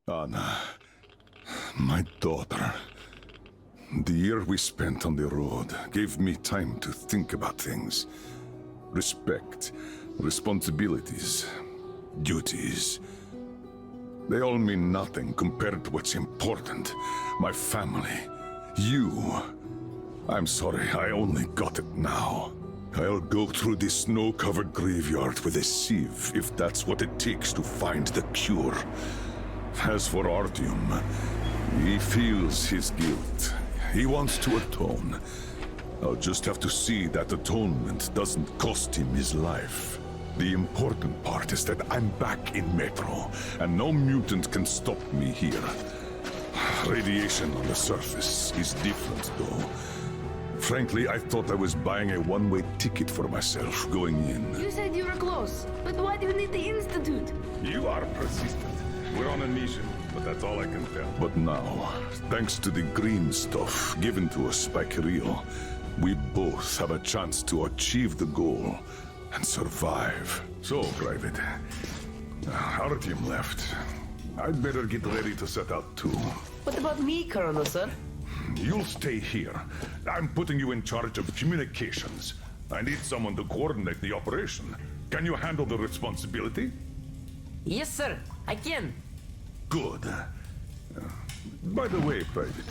Anna, my daughter. The year we spent on the road gave me time to think about things. Respect, responsibilities, duties. They all mean nothing compared to what's important. My family, you. I'm sorry, I only got it now. I'll go through this snow-covered graveyard with a sieve if that's what it takes to find the cure. As for Artyom, he feels his guilt. He wants to atone. I'll just have to see that atonement doesn't cost him his life. The important part is that I'm back in Metro, and no mutant can stop me here. Radiation on the surface is different, though. Frankly, I thought I was buying a one-way ticket for myself going in. You said you were close, but why do you need the Institute? You are persistent. We're on a mission, but that's all I can tell. But now, thanks to the green stuff given to us by Kirill, we both have a chance to achieve the goal and survive. So, Private, Artyom left. I'd better get ready to set out too. What about me, Colonel, sir? You'll stay here. I'm putting you in charge of communications. I need someone to coordinate the operation. Can you handle the responsibility? Yes, sir. I can. Good. By the way, Private,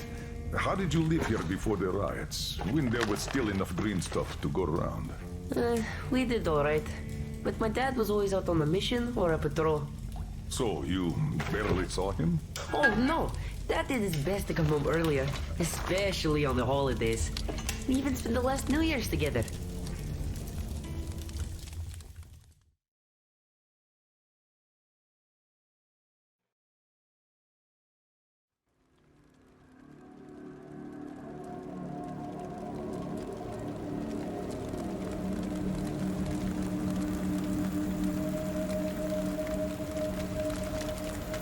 how did you live here before the riots, when there was still enough green stuff to go around? We did all right. But my dad was always out on a mission or a patrol. So, you barely saw him? Oh, no. Dad did his best to come home earlier, especially on the holidays. We even spent the last New Year's together.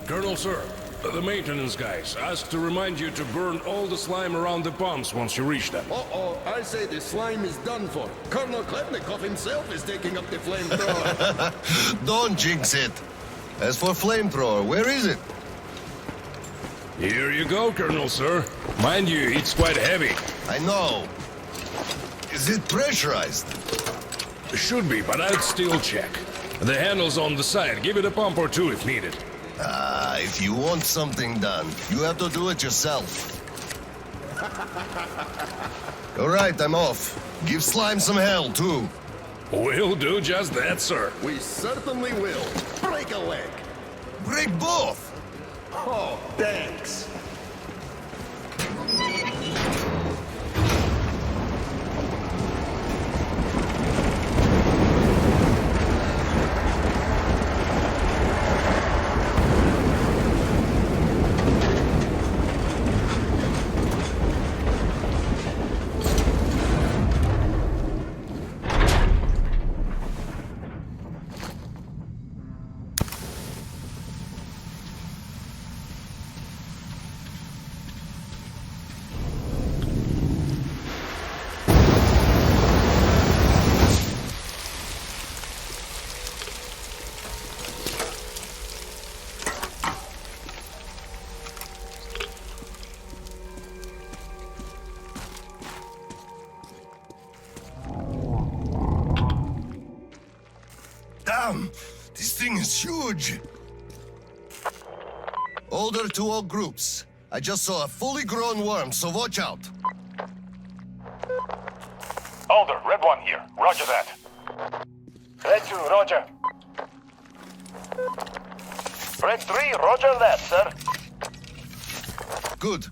Colonel, sir, the maintenance guys asked to remind you to burn all the slime around the pumps once you reach them. Uh-oh, I say the slime is done for. Colonel KHLEBNIKOV himself is taking up the flamethrower. Don't jinx it. As for flamethrower, where is it? Here you go, Colonel, sir. Mind you, it's quite heavy. I know. Is it pressurized? Should be, but I'd still check. The handle's on the side. Give it a pump or two if needed. If you want something done, you have to do it yourself. All right, I'm off. Give slime some hell, too. We'll do just that, sir. We certainly will. Break a leg. Break both! Oh, thanks. Damn! This thing is huge! Order to all groups. I just saw a fully grown worm, so watch out. Alder, Red 1 here. Roger that. Red 2, roger. Red 3, roger that, sir. Good.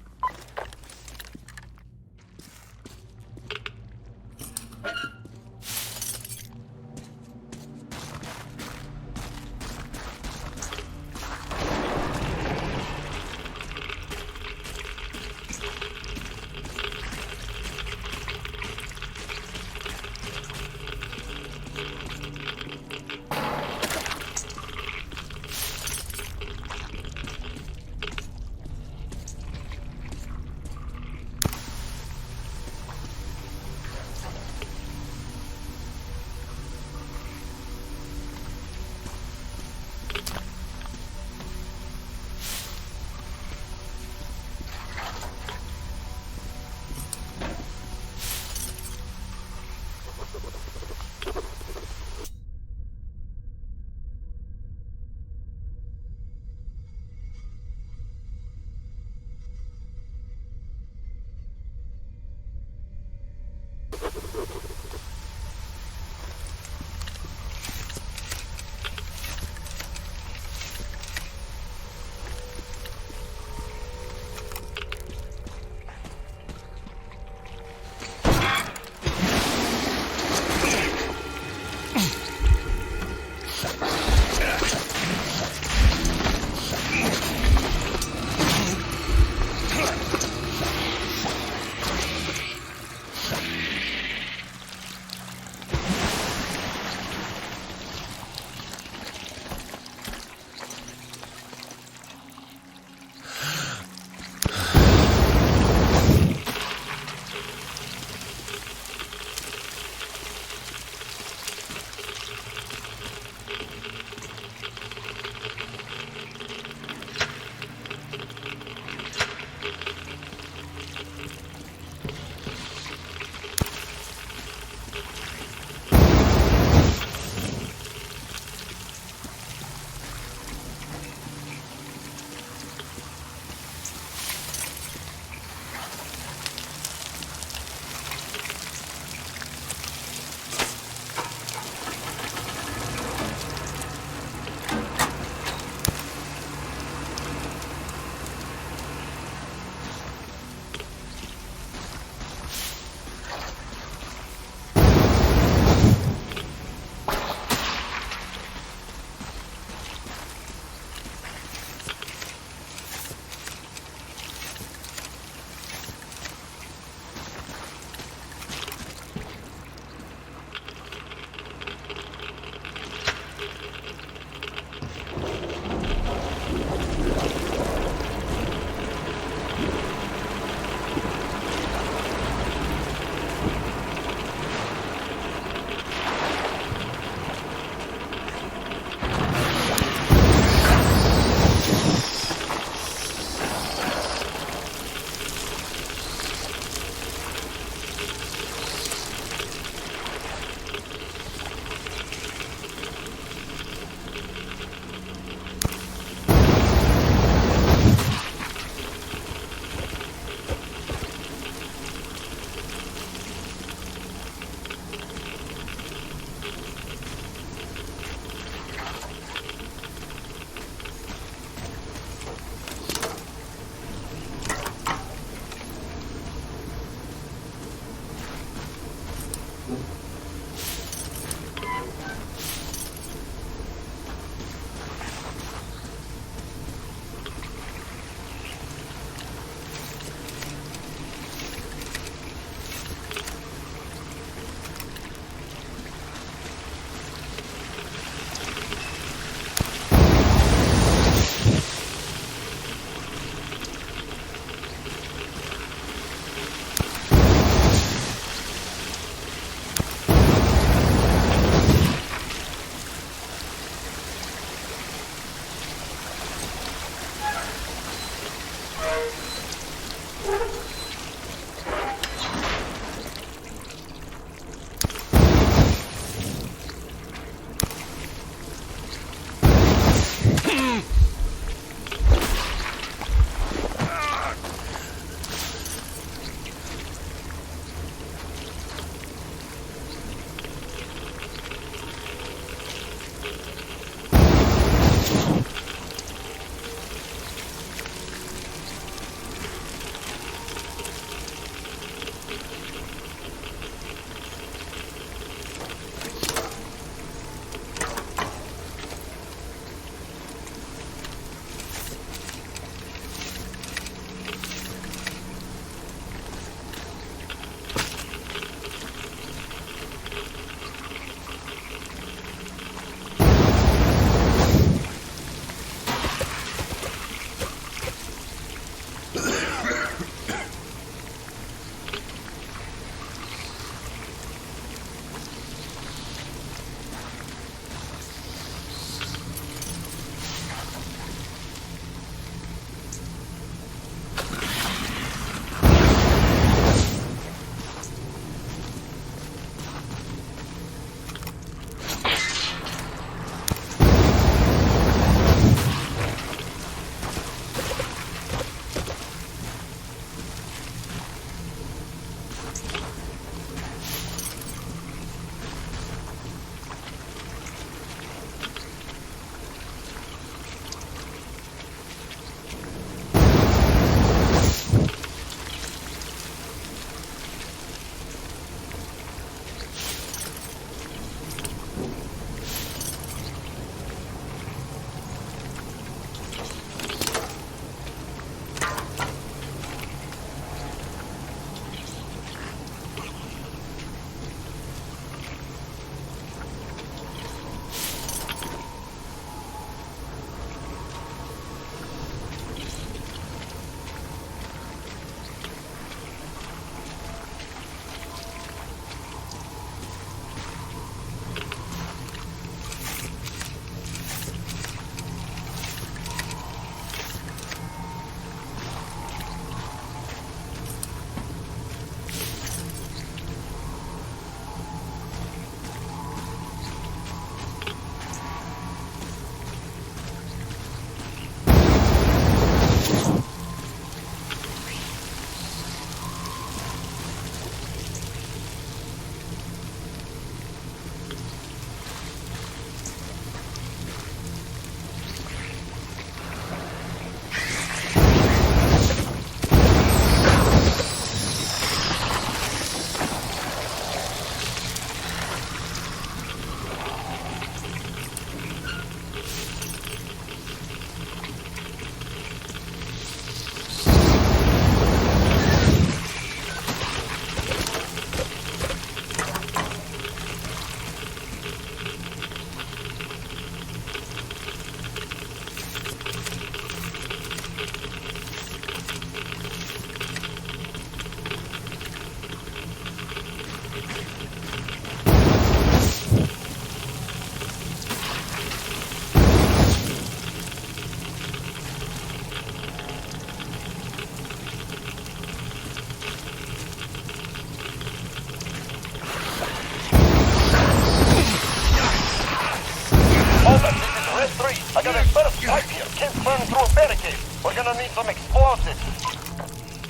here. Can't burn through a barricade. We're gonna need some explosives.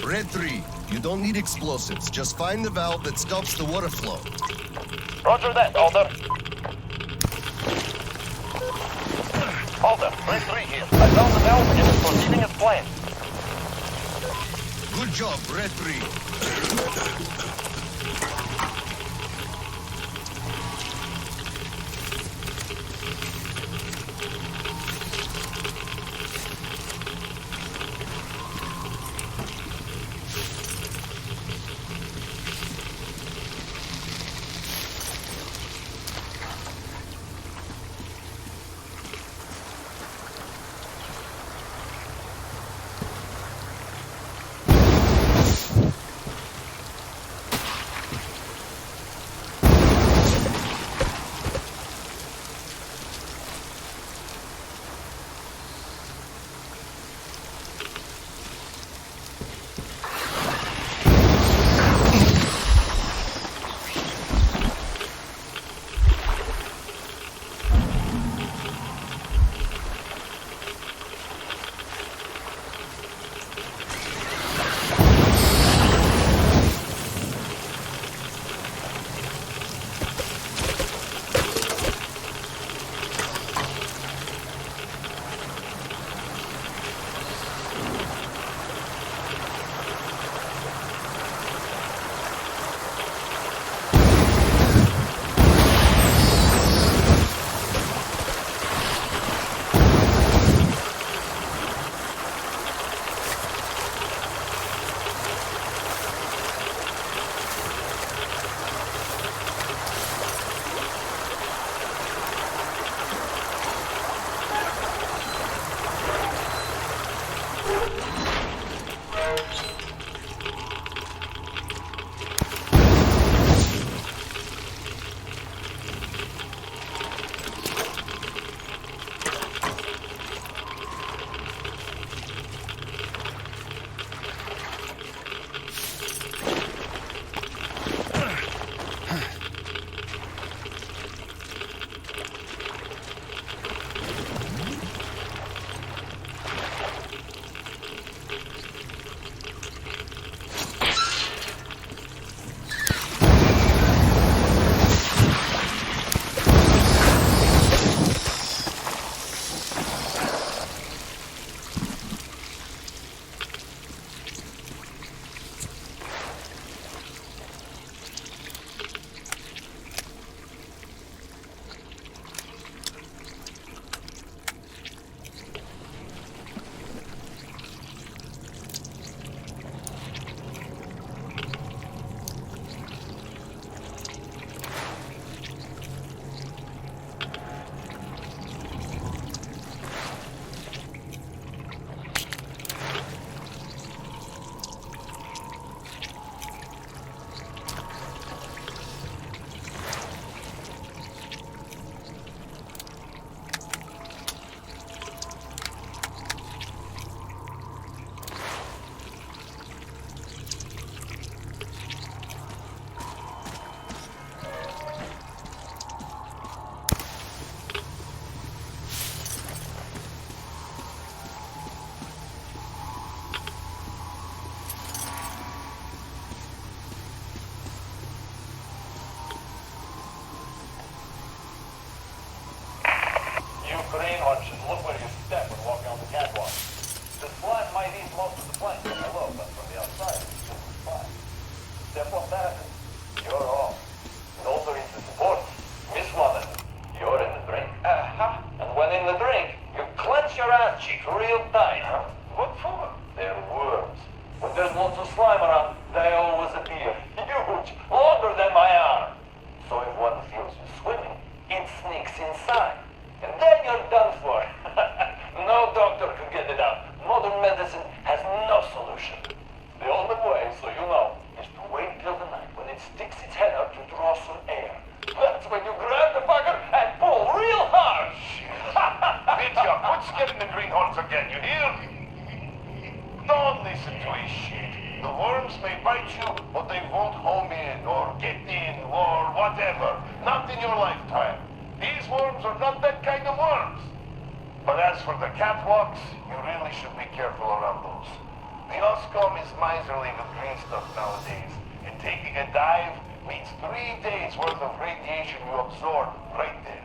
Red 3, you don't need explosives. Just find the valve that stops the water flow. Roger that, Alder. Alder, Red 3 here. I found the valve and it's proceeding as planned. Good job, Red 3. greenhorn should look where you step when walking on the catwalk. The slime might eat most of the plank from below, but from the outside, it's just a slime. Step off that, and you're off. And also into support. Miss one, and you're in the drink. And when in the drink, you clench your ass cheek real tight. What for? They're worms. When there's lots of slime around, they always appear. Huge, longer than my arm. So if one feels you swimming, it sneaks inside. And then you're done for. No doctor can get it out. Modern medicine has no solution. The only way, so you know, is to wait till the night when it sticks its head out to draw some air. That's when you grab the bugger and pull real hard. Vidya, quit scaring the greenhorns again, you hear? Don't listen to his shit. The worms may bite you, but they won't home in, or get in, or whatever. Not in your lifetime. These worms are not that kind of worms. But as for the catwalks, you really should be careful around those. The Oscom is miserly with green stuff nowadays, and taking a dive means 3 days worth of radiation you absorb right there.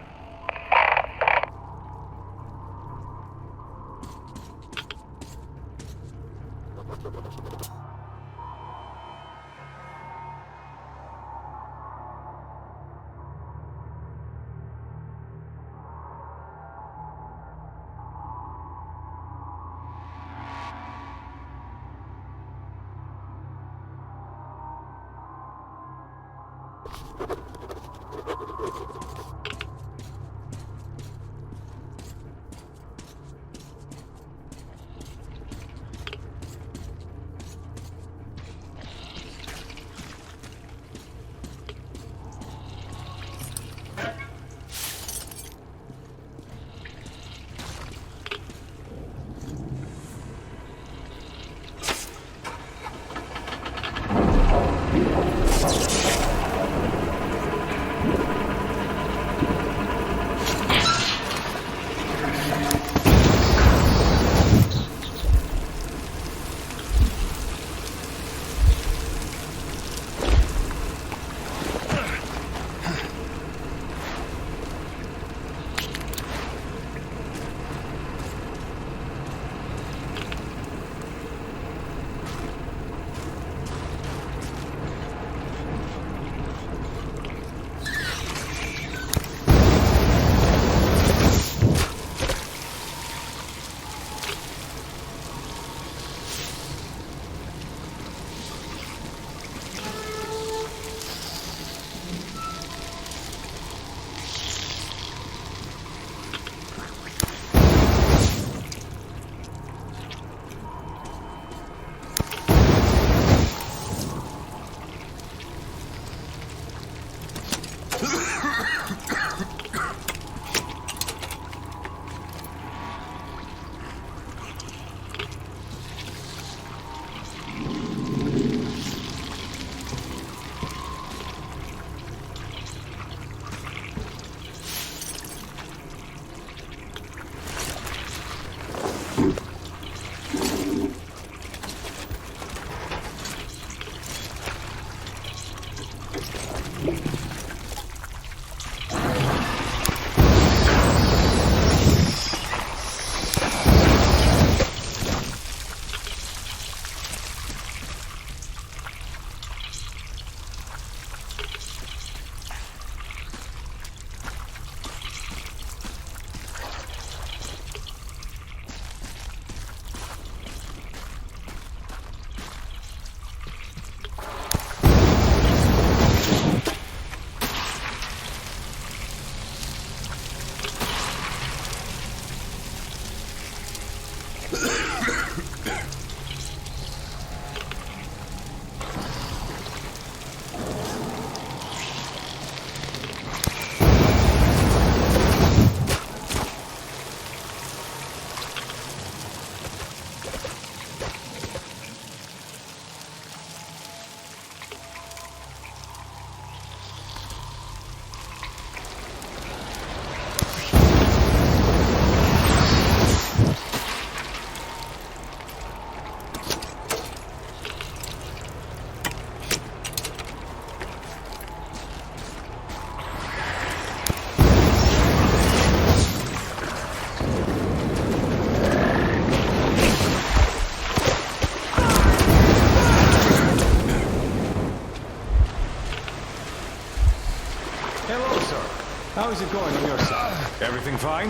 How is it going on your side? Everything fine?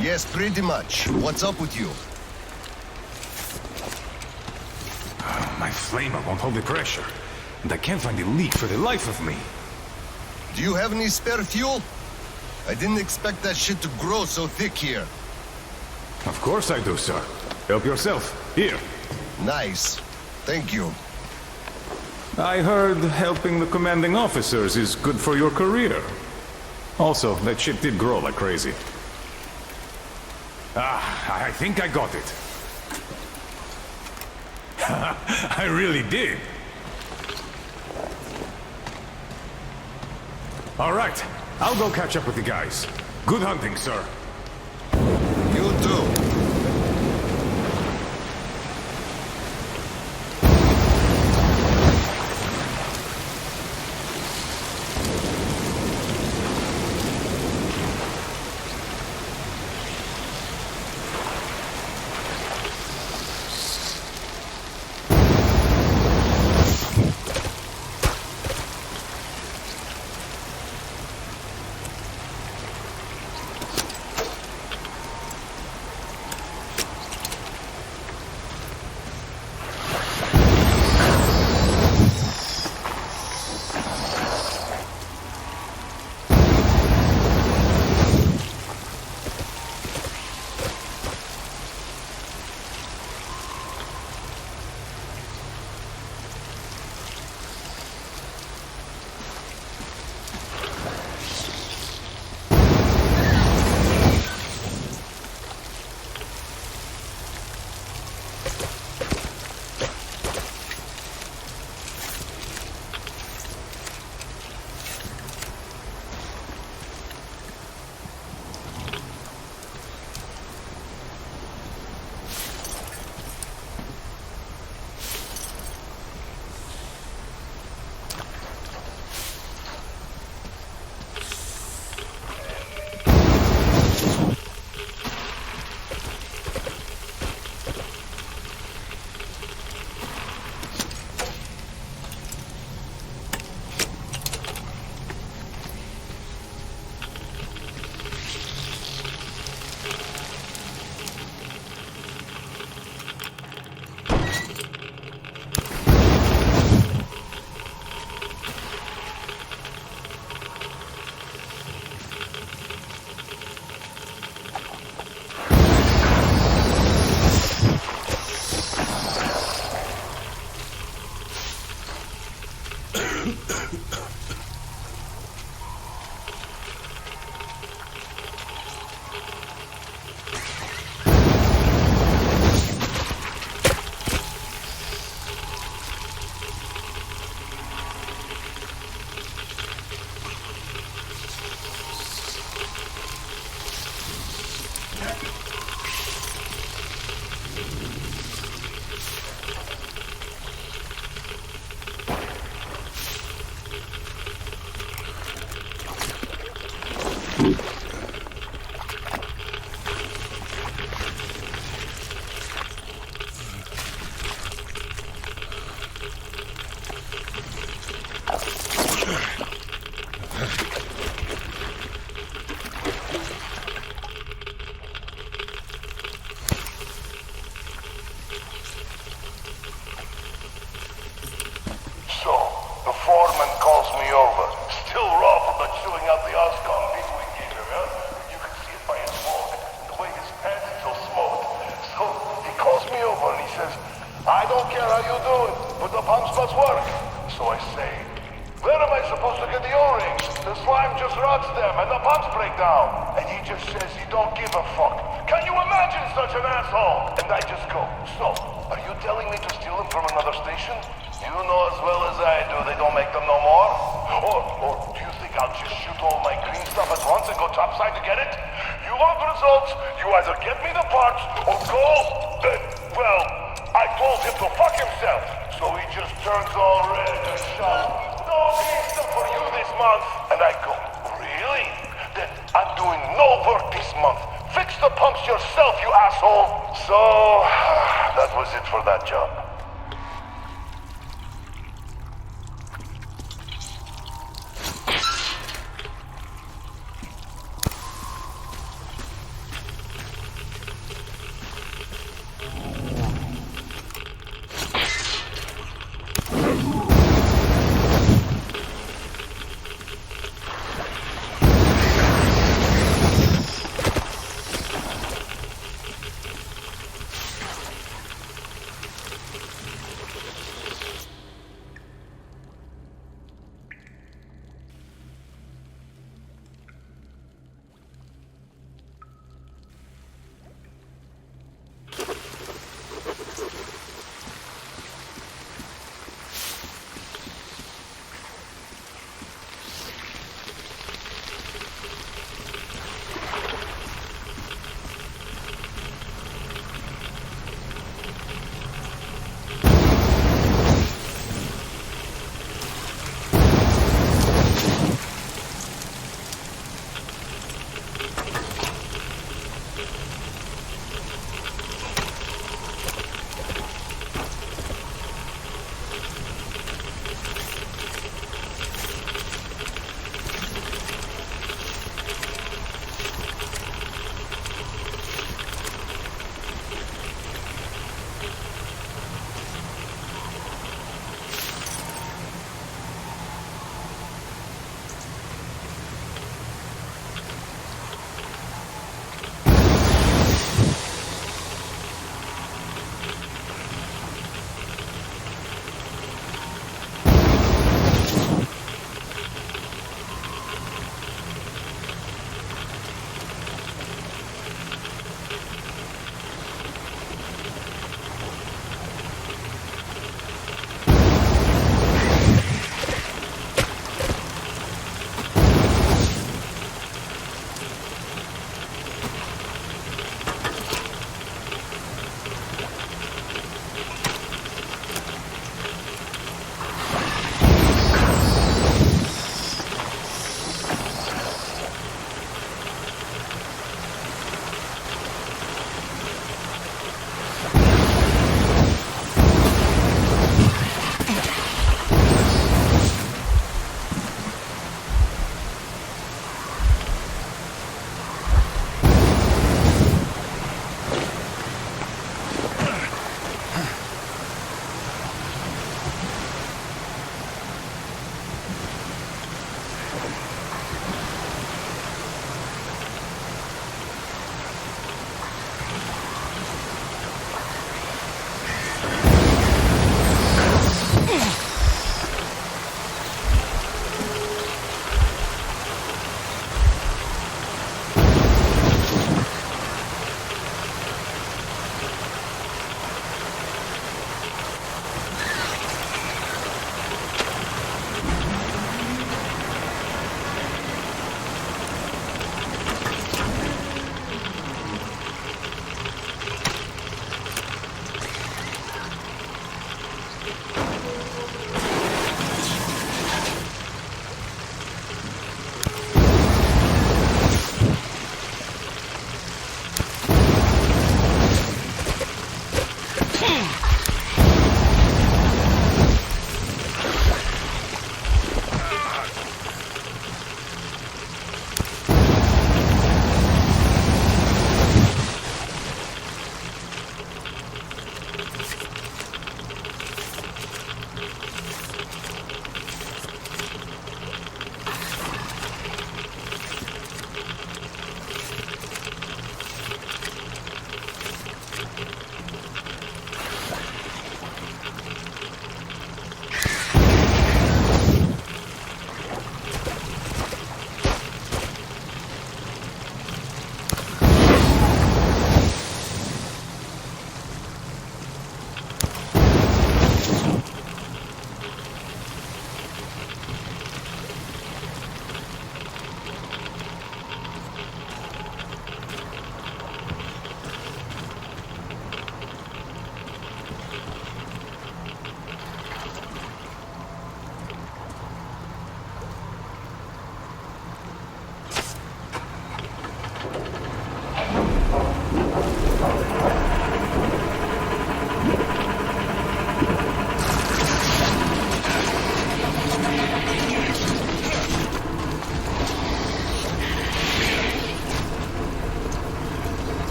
Yes, pretty much. What's up with you? My flamer won't hold the pressure, and I can't find a leak for the life of me. Do you have any spare fuel? I didn't expect that shit to grow so thick here. Of course I do, sir. Help yourself. Here. Nice. Thank you. I heard helping the commanding officers is good for your career. Also, that shit did grow like crazy. I think I got it. I really did. All right, I'll go catch up with the guys. Good hunting, sir. You do.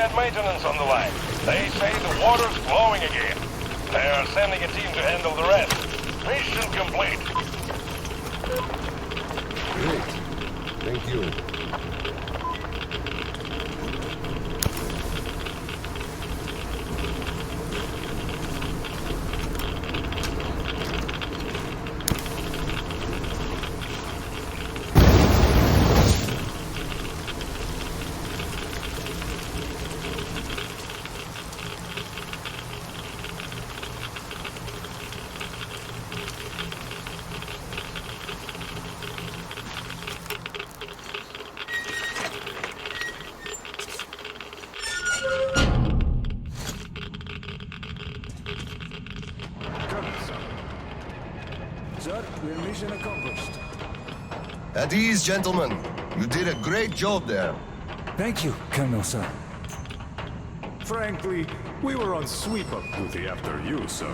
plant maintenance on the line. They say the water's flowing again. They're sending a team to handle the rest. Mission complete. Great. Thank you. Sir, we're mission accomplished. At ease, gentlemen. You did a great job there. Thank you, Colonel, sir. Frankly, we were on sweep-up duty after you, sir.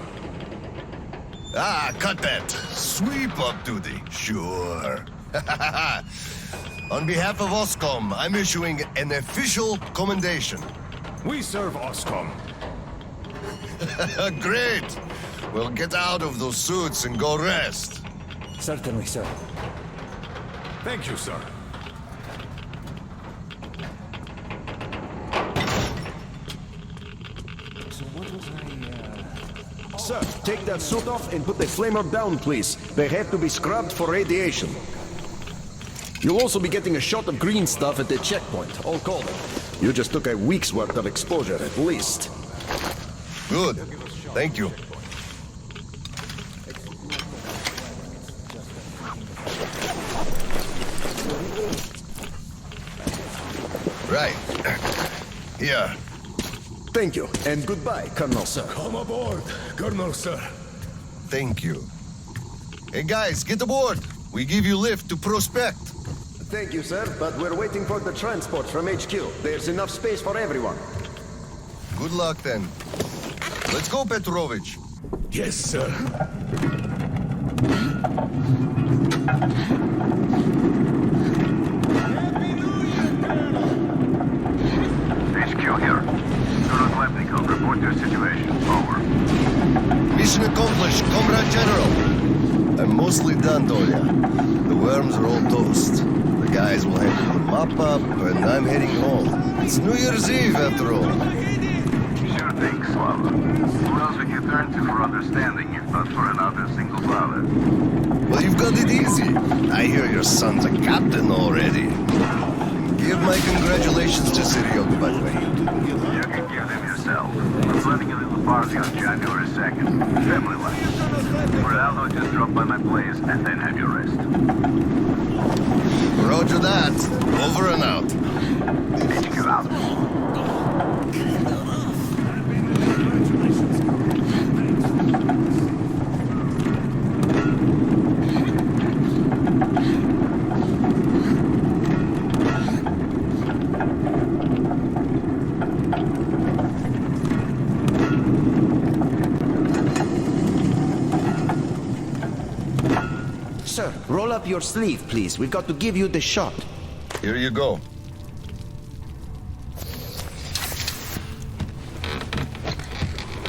Ah, cut that. Sweep-up duty. Sure. On behalf of OSCOM, I'm issuing an official commendation. We serve OSCOM. Great. Well, get out of those suits and go rest. Certainly, sir. Thank you, sir. So what was I, Sir, take that suit off and put the flamer down, please. They have to be scrubbed for radiation. You'll also be getting a shot of green stuff at the checkpoint, all cold. You just took a week's worth of exposure, at least. Good. Thank you. Right. Here. Thank you, and goodbye, Colonel, sir. Come aboard, Colonel, sir. Thank you. Hey guys, get aboard. We give you lift to Prospect. Thank you, sir, but we're waiting for the transport from HQ. There's enough space for everyone. Good luck then. Let's go, Petrovich. Yes, sir. HQ here. Colonel KHLEBNIKOV, report your situation. Over. Mission accomplished, Comrade General. I'm mostly done, Tolia. The worms are all toast. The guys will handle the mop-up, and I'm heading home. It's New Year's Eve, after all. Sure thing, Slava. Who else we can turn to for understanding if not for another single father? Well, you've got it easy. I hear your son's a captain already. Give my congratulations to Seryoga, by the way. You can give them yourself. I'm planning a little party on January 2nd. Family life. Ronaldo just drop by my place and then have your rest. Roger that. Over and out. HQ out. Sir, roll up your sleeve, please. We've got to give you the shot. Here you go.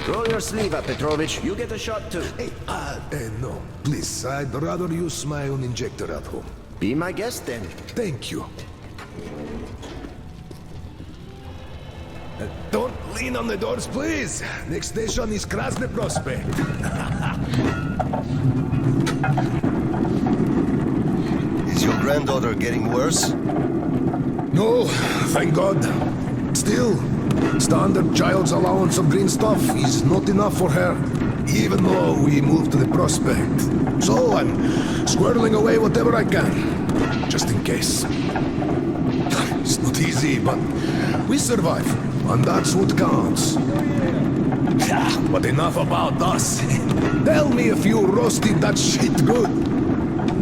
Roll your sleeve up, Petrovich. You get a shot, too. Hey, no. Please, I'd rather use my own injector at home. Be my guest, then. Thank you. Don't lean on the doors, please. Next station is Krasny Prospect. Is your granddaughter getting worse? No, thank God. Still, standard child's allowance of green stuff is not enough for her, even though we moved to the Prospect. So I'm squirreling away whatever I can, just in case. It's not easy, but we survive, and that's what counts. But enough about us. Tell me if you roasted that shit good.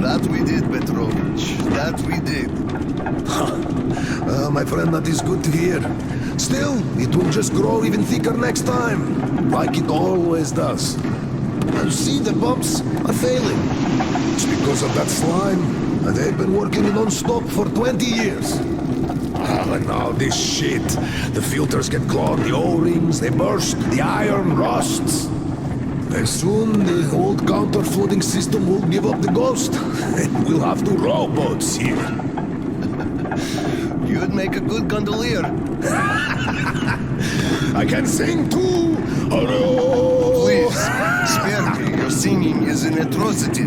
That we did, Petrovich. That we did. My friend, that is good to hear. Still, it will just grow even thicker next time, like it always does. You see, the pumps are failing. It's because of that slime, and they've been working non-stop for 20 years. And now this shit. The filters get clogged, the O-rings, they burst, the iron rusts. And soon the old counter-flooding system will give up the ghost. And we'll have two rowboats here. You'd make a good gondolier. I can sing too! Hello! Please, spare me. Your singing is an atrocity.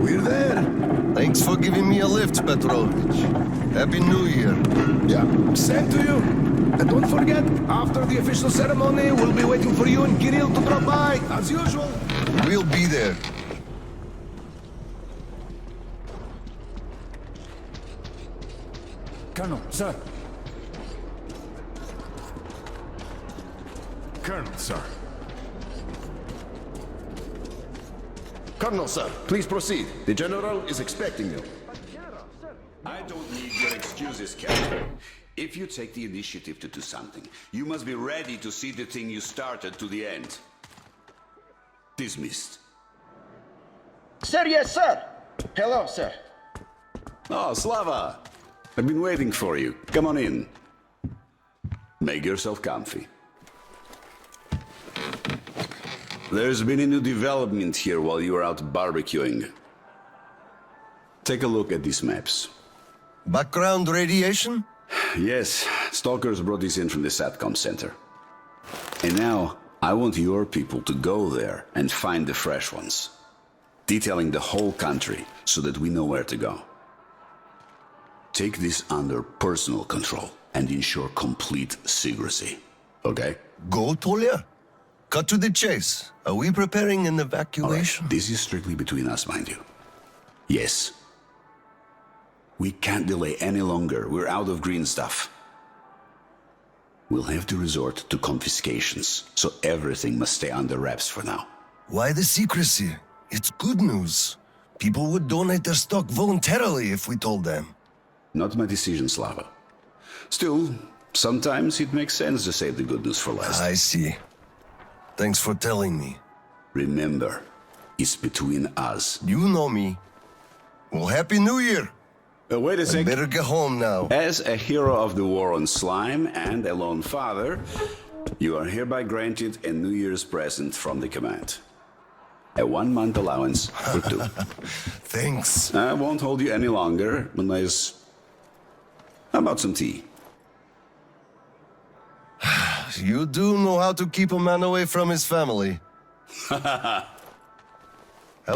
We're there. Thanks for giving me a lift, Petrovich. Happy New Year. Yeah, same to you. And don't forget, after the official ceremony, we'll be waiting for you and Kirill to drop by, as usual. We'll be there. Colonel, sir. Colonel, sir. Colonel, sir, please proceed. The General is expecting you. I don't need your excuses, Captain. If you take the initiative to do something, you must be ready to see the thing you started to the end. Dismissed. Sir, yes, sir. Hello, sir. Oh, Slava! I've been waiting for you. Come on in. Make yourself comfy. There's been a new development here while you were out barbecuing. Take a look at these maps. Background radiation? Yes, stalkers brought this in from the SATCOM center. And now, I want your people to go there and find the fresh ones. Detailing the whole country so that we know where to go. Take this under personal control and ensure complete secrecy. Okay? Go, Tolia? Cut to the chase. Are we preparing an evacuation? Right. This is strictly between us, mind you. Yes. We can't delay any longer. We're out of green stuff. We'll have to resort to confiscations, so everything must stay under wraps for now. Why the secrecy? It's good news. People would donate their stock voluntarily if we told them. Not my decision, Slava. Still, sometimes it makes sense to save the good news for last. I see. Thanks for telling me. Remember, it's between us. You know me. Well, Happy New Year! Wait a I sec. better get home now. As a hero of the war on slime and a lone father, you are hereby granted a New Year's present from the command. A 1-month allowance for 2. Thanks. I won't hold you any longer unless... How about some tea? You do know how to keep a man away from his family. How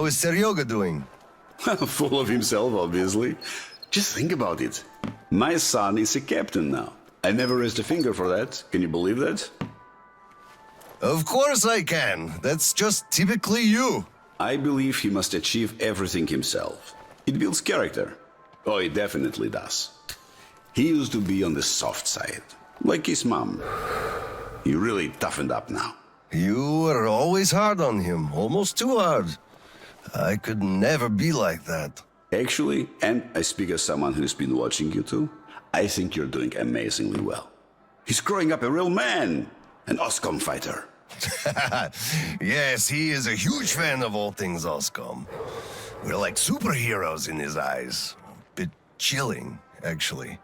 is Seryoga doing? Full of himself, obviously. Just think about it. My son is a captain now. I never raised a finger for that. Can you believe that? Of course I can. That's just typically you. I believe he must achieve everything himself. It builds character. Oh, it definitely does. He used to be on the soft side, like his mom. He really toughened up now. You were always hard on him, almost too hard. I could never be like that. Actually, and I speak as someone who's been watching you too, I think you're doing amazingly well. He's growing up a real man, an OSCOM fighter. Yes, he is a huge fan of all things OSCOM. We're like superheroes in his eyes. Bit chilling, actually.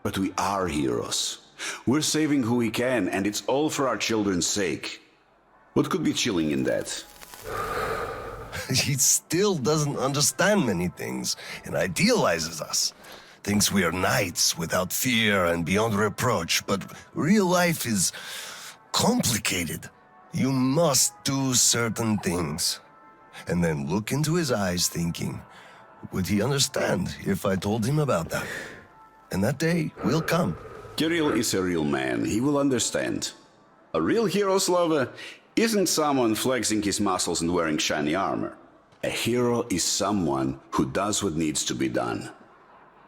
But we are heroes. We're saving who we can, and it's all for our children's sake. What could be chilling in that? He still doesn't understand many things and idealizes us. Thinks we are knights without fear and beyond reproach, but real life is complicated. You must do certain things. And then look into his eyes thinking, would he understand if I told him about that? And that day will come. Kirill is a real man. He will understand. A real hero, Slava, isn't someone flexing his muscles and wearing shiny armor. A hero is someone who does what needs to be done.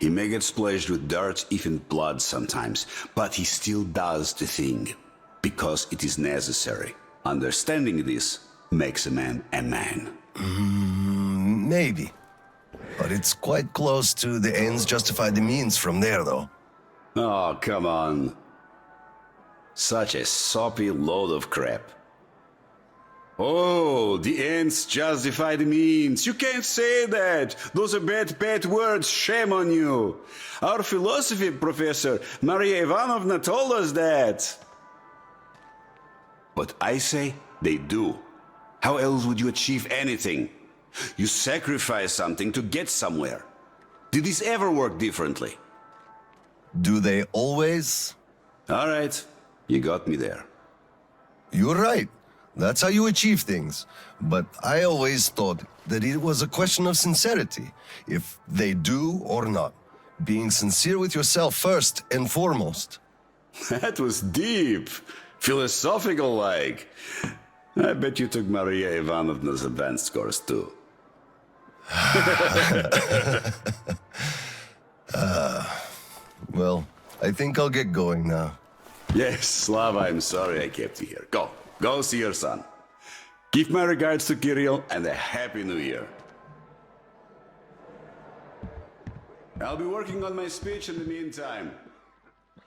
He may get splashed with dirt, even blood sometimes, but he still does the thing, because it is necessary. Understanding this makes a man a man. Maybe. But it's quite close to the ends justify the means from there, though. Oh, come on. Such a soppy load of crap. Oh, the ends justify the means. You can't say that. Those are bad words. Shame on you. Our philosophy professor, Maria Ivanovna, told us that. But I say they do. How else would you achieve anything? You sacrifice something to get somewhere. Did this ever work differently? Do they always? All right, you got me there. You're right. That's how you achieve things. But I always thought that it was a question of sincerity, if they do or not. Being sincere with yourself first and foremost. That was deep. Philosophical-like. I bet you took Maria Ivanovna's advanced course too. Well, I think I'll get going now. Yes, Slava, I'm sorry I kept you here. Go see your son. Give my regards to Kirill and a Happy New Year. I'll be working on my speech in the meantime.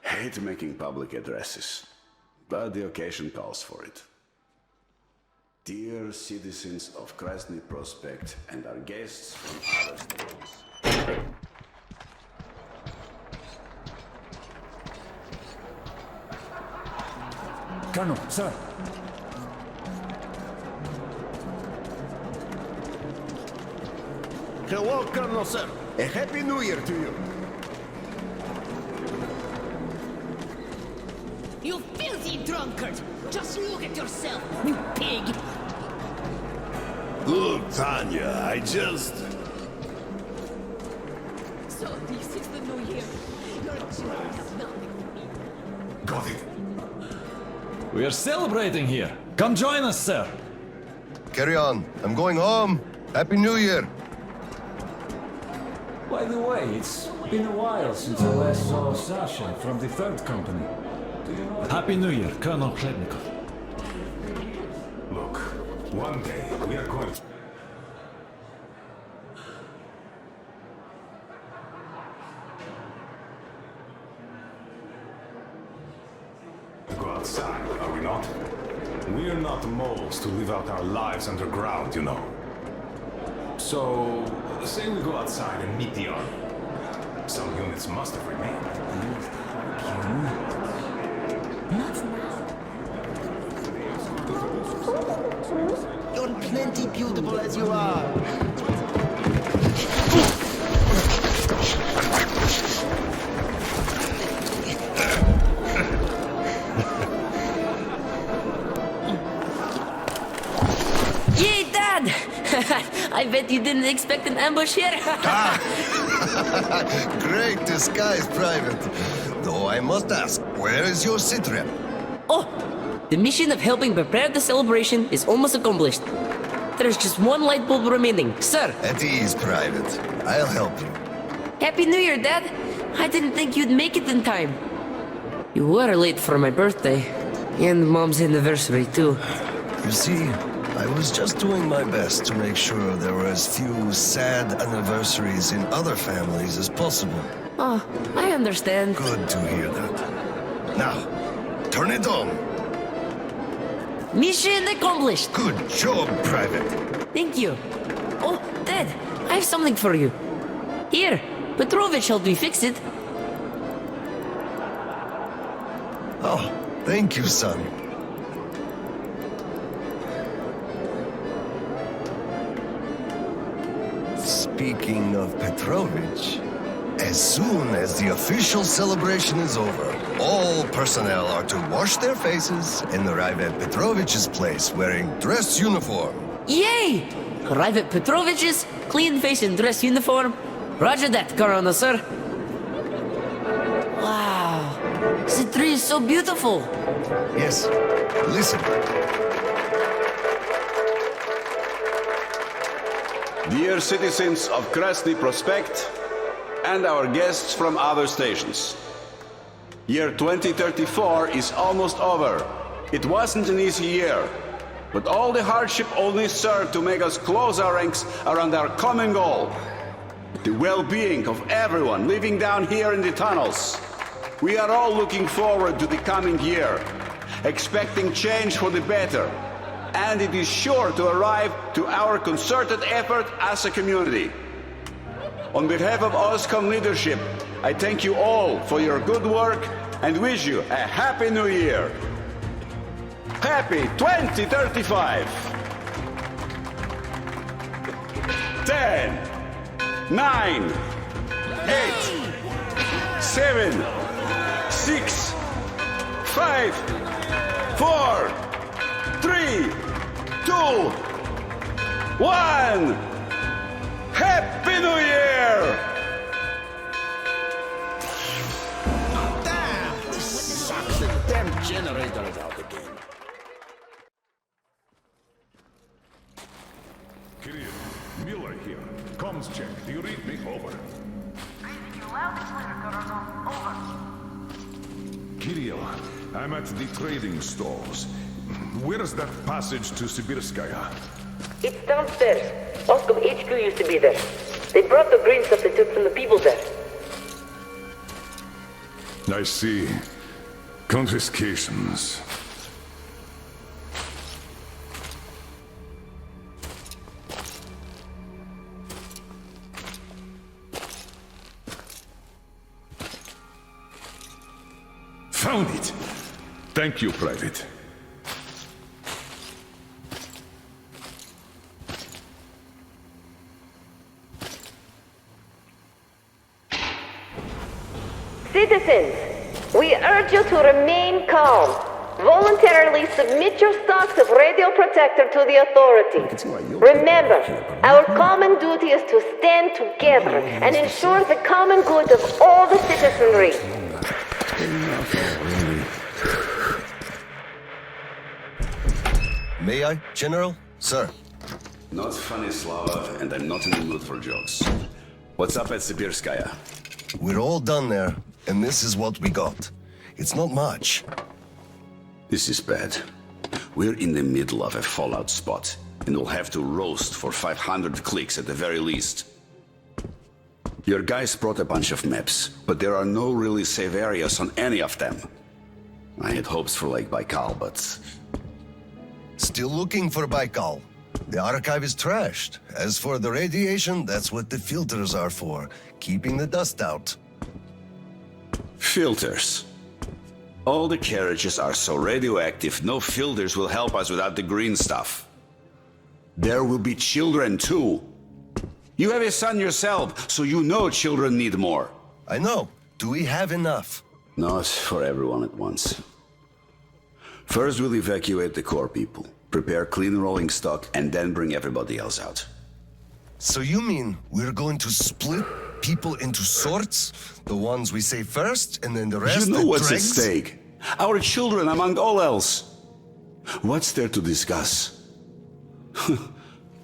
Hate making public addresses, but the occasion calls for it. Dear citizens of Krasny Prospect and our guests from other states. Colonel, sir. Hello, Colonel, sir. A Happy New Year to you. You filthy drunkard! Just look at yourself, you pig! Look, Tanya, I just... So this is the new year. Your children have nothing to me. Got it. We are celebrating here. Come join us, sir. Carry on. I'm going home. Happy New Year. By the way, it's been a while since I last saw Sasha from the 3rd Company. Do you know? Happy New Year, Colonel KHLEBNIKOV. Look, one day we are going to go outside, are we not? We are not moles to live out our lives underground, you know. So, say we go outside and meet the army. Some units must have remained. Not now. You're plenty beautiful as you are. Yay, Dad! I bet you didn't expect an ambush here. Great disguise, Private. Though I must ask, where is your sitrep? Oh, the mission of helping prepare the celebration is almost accomplished. There's just one light bulb remaining, sir. At ease, Private. I'll help you. Happy New Year, Dad. I didn't think you'd make it in time. You were late for my birthday. And Mom's anniversary, too. You see, I was just doing my best to make sure there were as few sad anniversaries in other families as possible. Oh, I understand. Good to hear that. Now, turn it on. Mission accomplished. Good job, Private. Thank you. Oh, Dad, I have something for you. Here, Petrovich helped me fix it. Oh, thank you, son. Speaking of Petrovich, as soon as the official celebration is over, all personnel are to wash their faces and arrive at Petrovich's place wearing dress uniform. Yay! Arrive at Petrovich's, clean face and dress uniform. Roger that, Colonel, sir. Wow, the tree is so beautiful. Yes, listen. Dear citizens of Krasny Prospect and our guests from other stations. Year 2034 is almost over. It wasn't an easy year, but all the hardship only served to make us close our ranks around our common goal. the well-being of everyone living down here in the tunnels. We are all looking forward to the coming year, expecting change for the better, and it is sure to arrive to our concerted effort as a community. On behalf of OSCOM leadership, I thank you all for your good work and wish you a Happy New Year. Happy 2035! 10, 9, 8, 7, 6, 5, 4, 3, 2, 1. Happy New Year! Damn! This sucks. The damn generator is out again. Kirill, Miller here. Comms check. Do you read me? Over. Kirill, I'm at the trading stalls. Where's that passage to Sibirskaya? It's downstairs. Oscom HQ used to be there. They brought the green stuff they took from the people there. I see. Confiscations. Found it! Thank you, Private. Citizens, we urge you to remain calm. Voluntarily submit your stocks of radio protector to the authority. Remember, our common duty is to stand together and ensure the common good of all the citizenry. May I, General? Sir. Not funny, Slava, and I'm not in the mood for jokes. What's up at Sibirskaya? We're all done there, and this is what we got. It's not much. This is bad. We're in the middle of a fallout spot, and we'll have to roast for 500 clicks at the very least. Your guys brought a bunch of maps, but there are no really safe areas on any of them. I had hopes for Lake Baikal, but... Still looking for Baikal. The archive is trashed. As for the radiation, that's what the filters are for, keeping the dust out. Filters. All the carriages are so radioactive, no filters will help us without the green stuff. There will be children too. You have a son yourself, so you know children need more. I know. Do we have enough? Not for everyone at once. First, we'll evacuate the core people, prepare clean rolling stock, and then bring everybody else out. So you mean we're going to split people into sorts? The ones we save first, and then the rest? You know what's at dregs? stake. Our children, among all else. What's there to discuss?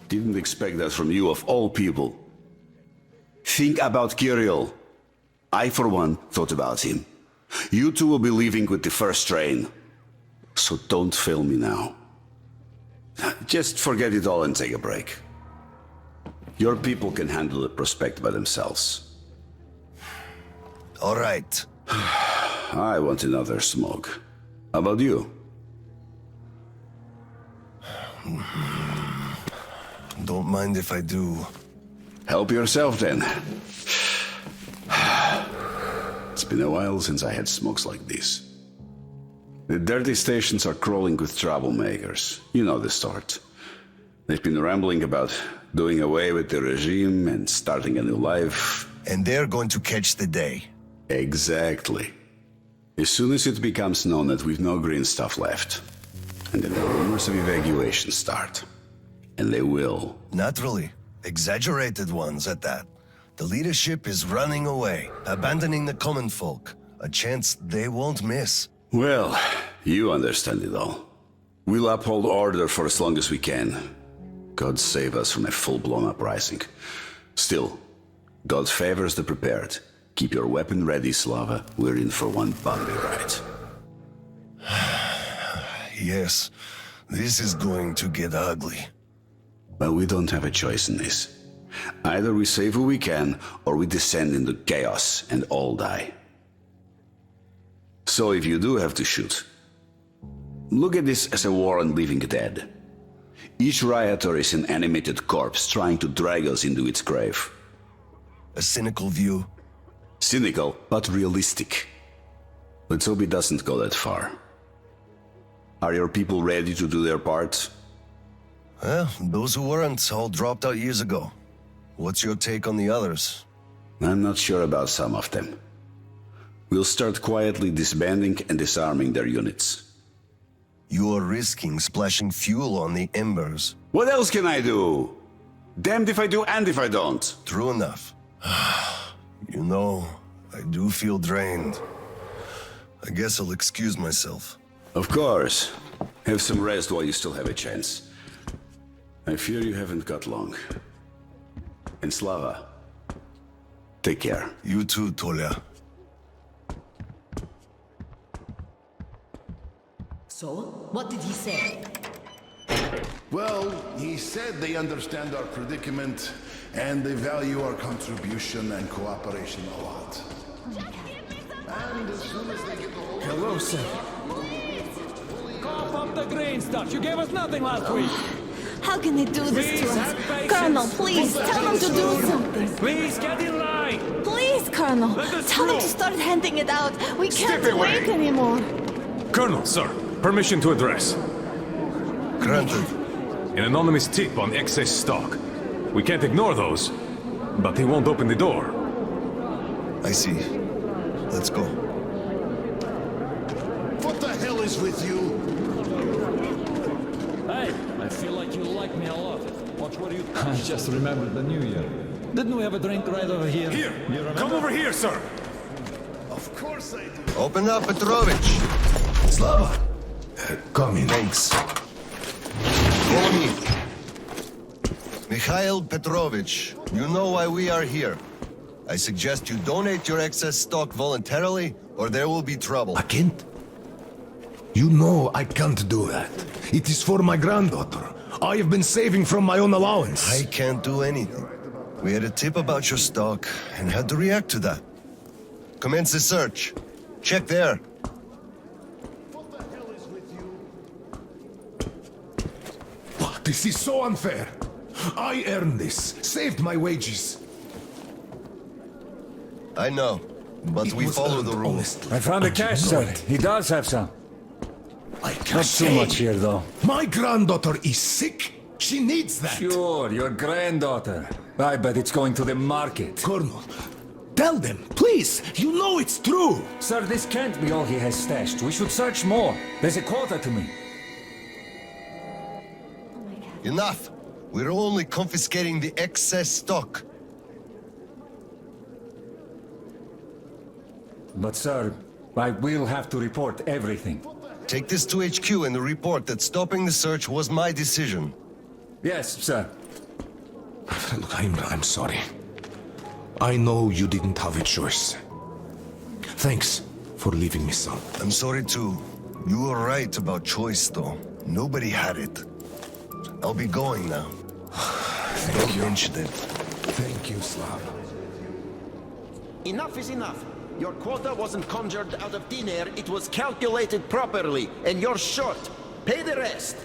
Didn't expect that from you, of all people. Think about Kirill. I, for one, thought about him. You two will be leaving with the first train. So don't fail me now. Just forget it all and take a break. Your people can handle the prospect by themselves. All right. I want another smoke. How about you? Don't mind if I do. Help yourself, then. It's been a while since I had smokes like this. The dirty stations are crawling with troublemakers. You know the sort. They've been rambling about doing away with the regime and starting a new life. And they're going to catch the day. Exactly. As soon as it becomes known that we've no green stuff left, and then the rumors of evacuation start. And they will. Naturally. Exaggerated ones at that. The leadership is running away, abandoning the common folk. A chance they won't miss. Well, you understand it all. We'll uphold order for as long as we can. God save us from a full-blown uprising. Still, God favors the prepared. Keep your weapon ready, Slava. We're in for one bumpy ride. Yes, this is going to get ugly. But we don't have a choice in this. Either we save who we can, or we descend into chaos and all die. So if you do have to shoot, look at this as a war on living dead. Each rioter is an animated corpse trying to drag us into its grave. A cynical view. Cynical, but realistic. Let's hope it doesn't go that far. Are your people ready to do their part? Well, those who weren't all dropped out years ago. What's your take on the others? I'm not sure about some of them. We'll start quietly disbanding and disarming their units. You are risking splashing fuel on the embers. What else can I do? Damned if I do and if I don't. True enough. You know, I do feel drained. I guess I'll excuse myself. Of course. Have some rest while you still have a chance. I fear you haven't got long. And Slava, take care. You too, Tolia. So, what did he say? Well, he said they understand our predicament and they value our contribution and cooperation a lot. And as soon as they get the whole... Hello, sir. Cough up the green stuff. You gave us nothing last week. How can they do this to us? Colonel, please, tell them to do something. Please, get in line. Please, Colonel, tell them to start handing it out. We can't wait anymore. Colonel, sir, permission to address. Granted. An anonymous tip on excess stock. We can't ignore those, but they won't open the door. I see. Let's go. What the hell is with you? Hey, I feel like you like me a lot. Watch what you... I just remembered the New Year. Didn't we have a drink right over here? Here! Come over here, sir! Of course I do. Open up, Petrovich. Slava! Come in. Thanks. Follow me. Mikhail Petrovich, you know why we are here. I suggest you donate your excess stock voluntarily, or there will be trouble. I can't. You know I can't do that. It is for my granddaughter. I have been saving from my own allowance. I can't do anything. We had a tip about your stock and had to react to that. Commence the search. Check there. What the hell is with you? This is so unfair. I earned this, saved my wages. I know, but we follow the rules. I found the cash, sir. He does have some. I can't Not too much here, though. My granddaughter is sick. She needs that. Sure, your granddaughter. I bet it's going to the market. Colonel, tell them, please. You know it's true. Sir, this can't be all he has stashed. We should search more. There's a quota to me. Enough. We're only confiscating the excess stock. But, sir, I will have to report everything. Take this to HQ and report that stopping the search was my decision. Yes, sir. Look, I'm sorry. I know you didn't have a choice. Thanks for leaving me some. I'm sorry too. You were right about choice, though. Nobody had it. I'll be going now. Don't mention it. Thank you, Slav. Enough is enough. Your quota wasn't conjured out of thin air, it was calculated properly, and you're short. Pay the rest.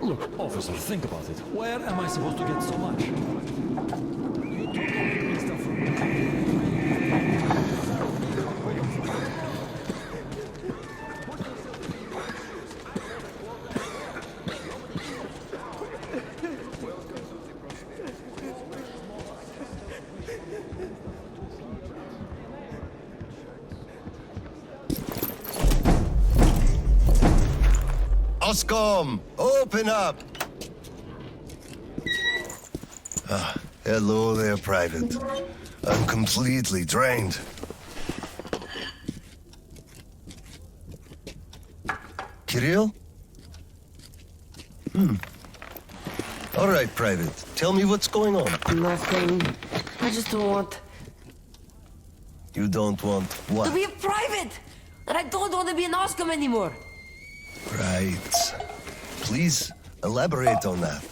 Look, officer, think about it. Where am I supposed to get so much? You took all the stuff from me. Oscom, open up! Hello there, Private. I'm completely drained. Kirill? All right, Private. Tell me what's going on. Nothing. I just don't want... You don't want what? To be a private! And I don't want to be an Oscom anymore. Right. Please elaborate on that.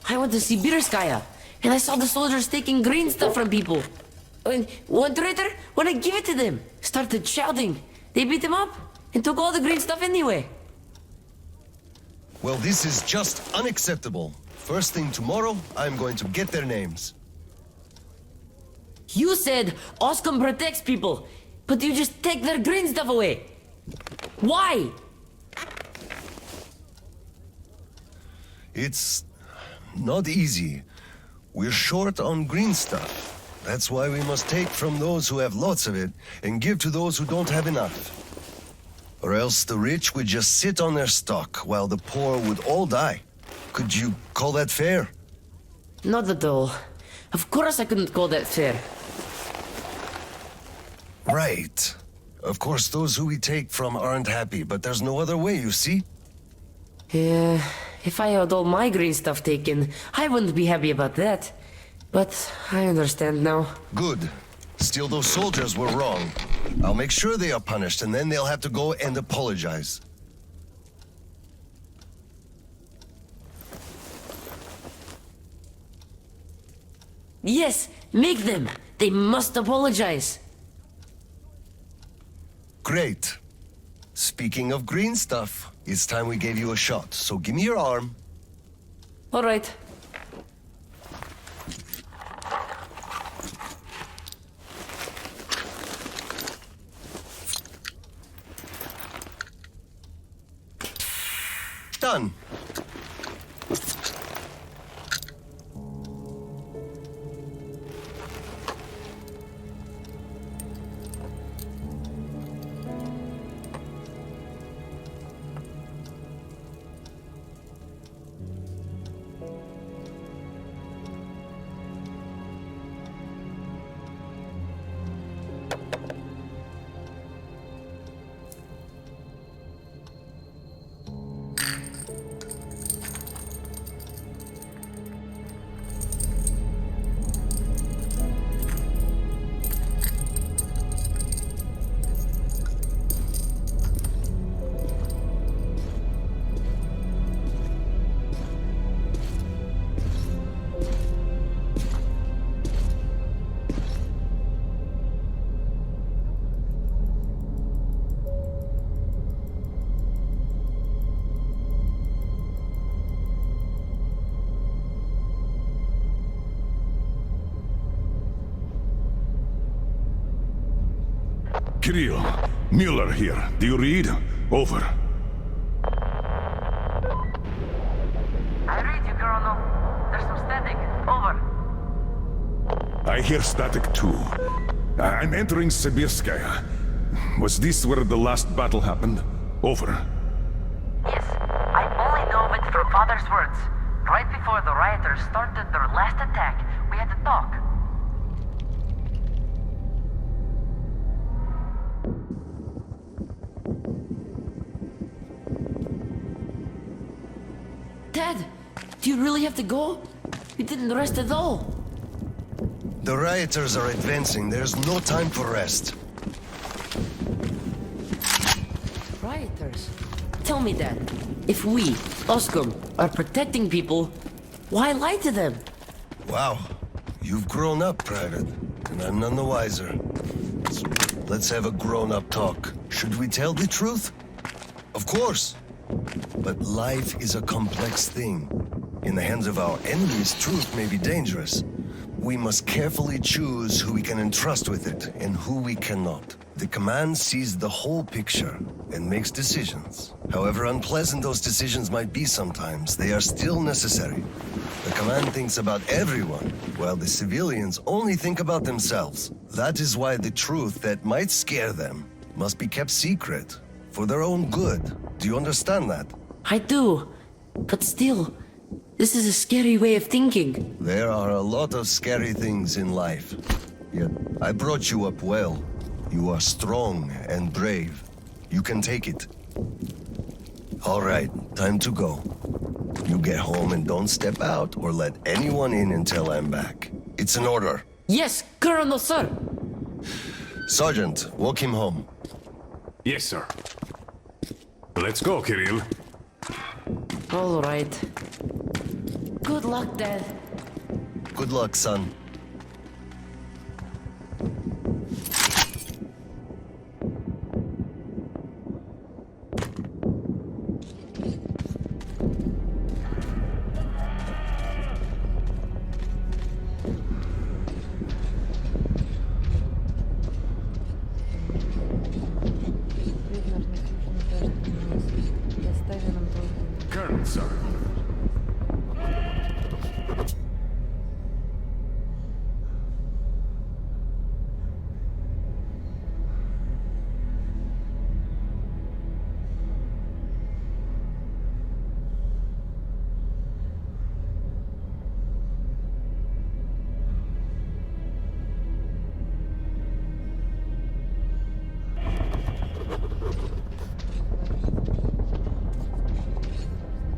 I went to Sibirskaya, and I saw the soldiers taking green stuff from people. And one traitor, when I gave it to them, started shouting. They beat him up and took all the green stuff anyway. Well, this is just unacceptable. First thing tomorrow, I'm going to get their names. You said Oscom protects people, but you just take their green stuff away. Why? It's not easy. We're short on green stuff. That's why we must take from those who have lots of it and give to those who don't have enough. Or else the rich would just sit on their stock while the poor would all die. Could you call that fair? Not at all. Of course I couldn't call that fair. Right. Of course, those who we take from aren't happy, but there's no other way, you see? Yeah, if I had all my green stuff taken, I wouldn't be happy about that. But I understand now. Good. Still, those soldiers were wrong. I'll make sure they are punished, and then they'll have to go and apologize. Yes, make them. They must apologize. Great. Speaking of green stuff, it's time we gave you a shot, so give me your arm. All right. Done. Kirill, Mueller here. Do you read? Over. I read you, Colonel. There's some static. Over. I hear static too. I'm entering Sibirskaya. Was this where the last battle happened? Over. Yes, I only know of it from Father's words. Right before the rioters started their last attack, we had to talk. Dad, do you really have to go? You didn't rest at all. The rioters are advancing. There's no time for rest. Rioters? Tell me, Dad. If we, Oscom, are protecting people, why lie to them? Wow. You've grown up, Private. And I'm none the wiser. So let's have a grown-up talk. Should we tell the truth? Of course. But life is a complex thing. In the hands of our enemies, truth may be dangerous. We must carefully choose who we can entrust with it and who we cannot. The command sees the whole picture and makes decisions. However unpleasant those decisions might be sometimes, they are still necessary. The command thinks about everyone, while the civilians only think about themselves. That is why the truth that might scare them must be kept secret, for their own good. Do you understand that? I do. But still, this is a scary way of thinking. There are a lot of scary things in life. Yet, I brought you up well. You are strong and brave. You can take it. All right, time to go. You get home and don't step out or let anyone in until I'm back. It's an order. Yes, Colonel, sir. Sergeant, walk him home. Yes, sir. Let's go, Kirill. All right. Good luck, Dad. Good luck, son. Colonel, sir.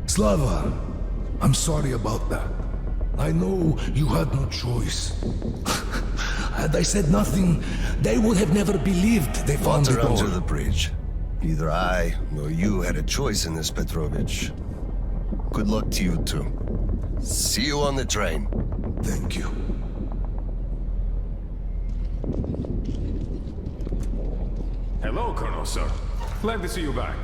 Slava, I'm sorry about that. I know you had no choice. Had I said nothing, they would have never believed they found the Water door. under the bridge. Neither I nor you had a choice in this, Petrovich. Good luck to you two. See you on the train. Thank you. Hello, Colonel, sir. Glad to see you back.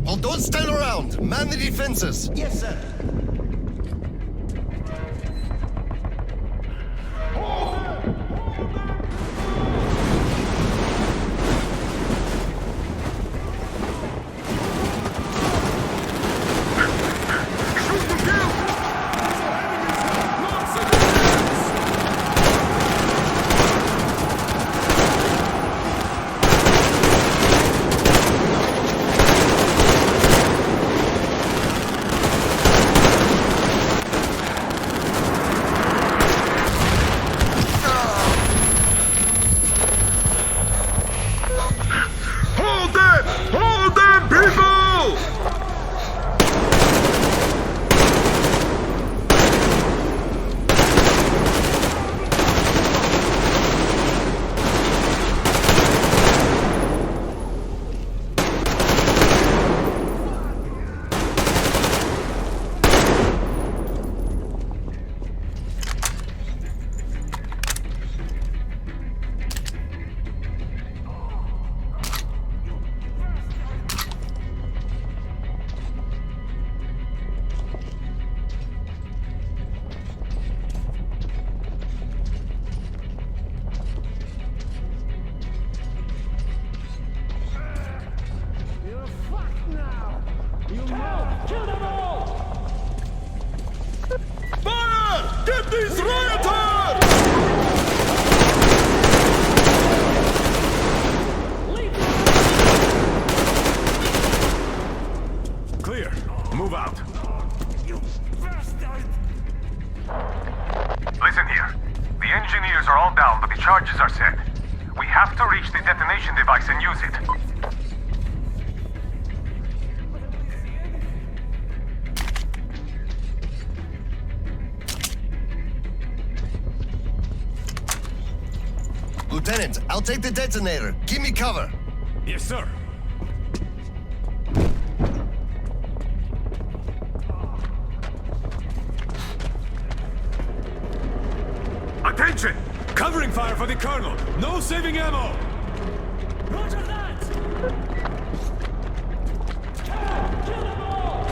Well, don't stand around! Man the defenses! Yes, sir. Clear. Move out. Listen here. The engineers are all down, but the charges are set. We have to reach the detonation device and use it. Lieutenant, I'll take the detonator. Give me cover. Yes, sir. Attention! Covering fire for the Colonel! No saving ammo! Roger that! Kill them all!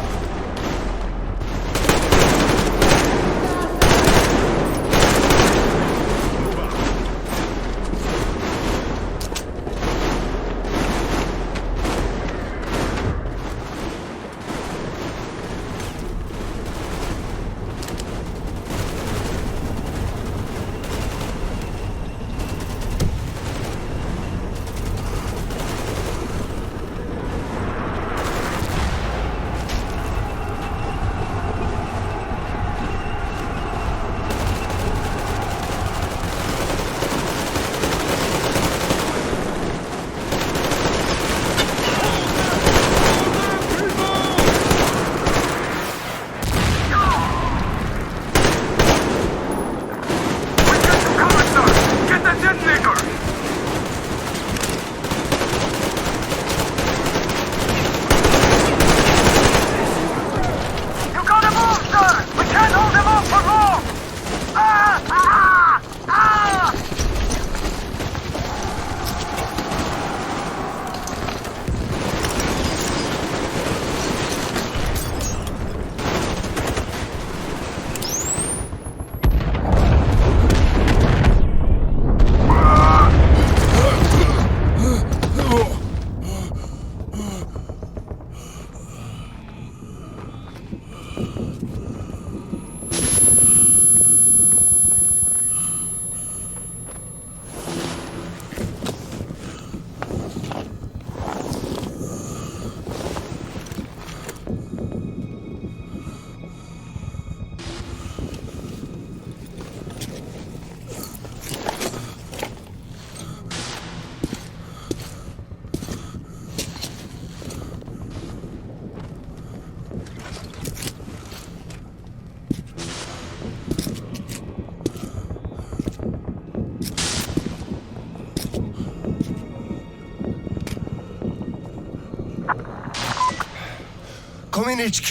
Come in, HQ.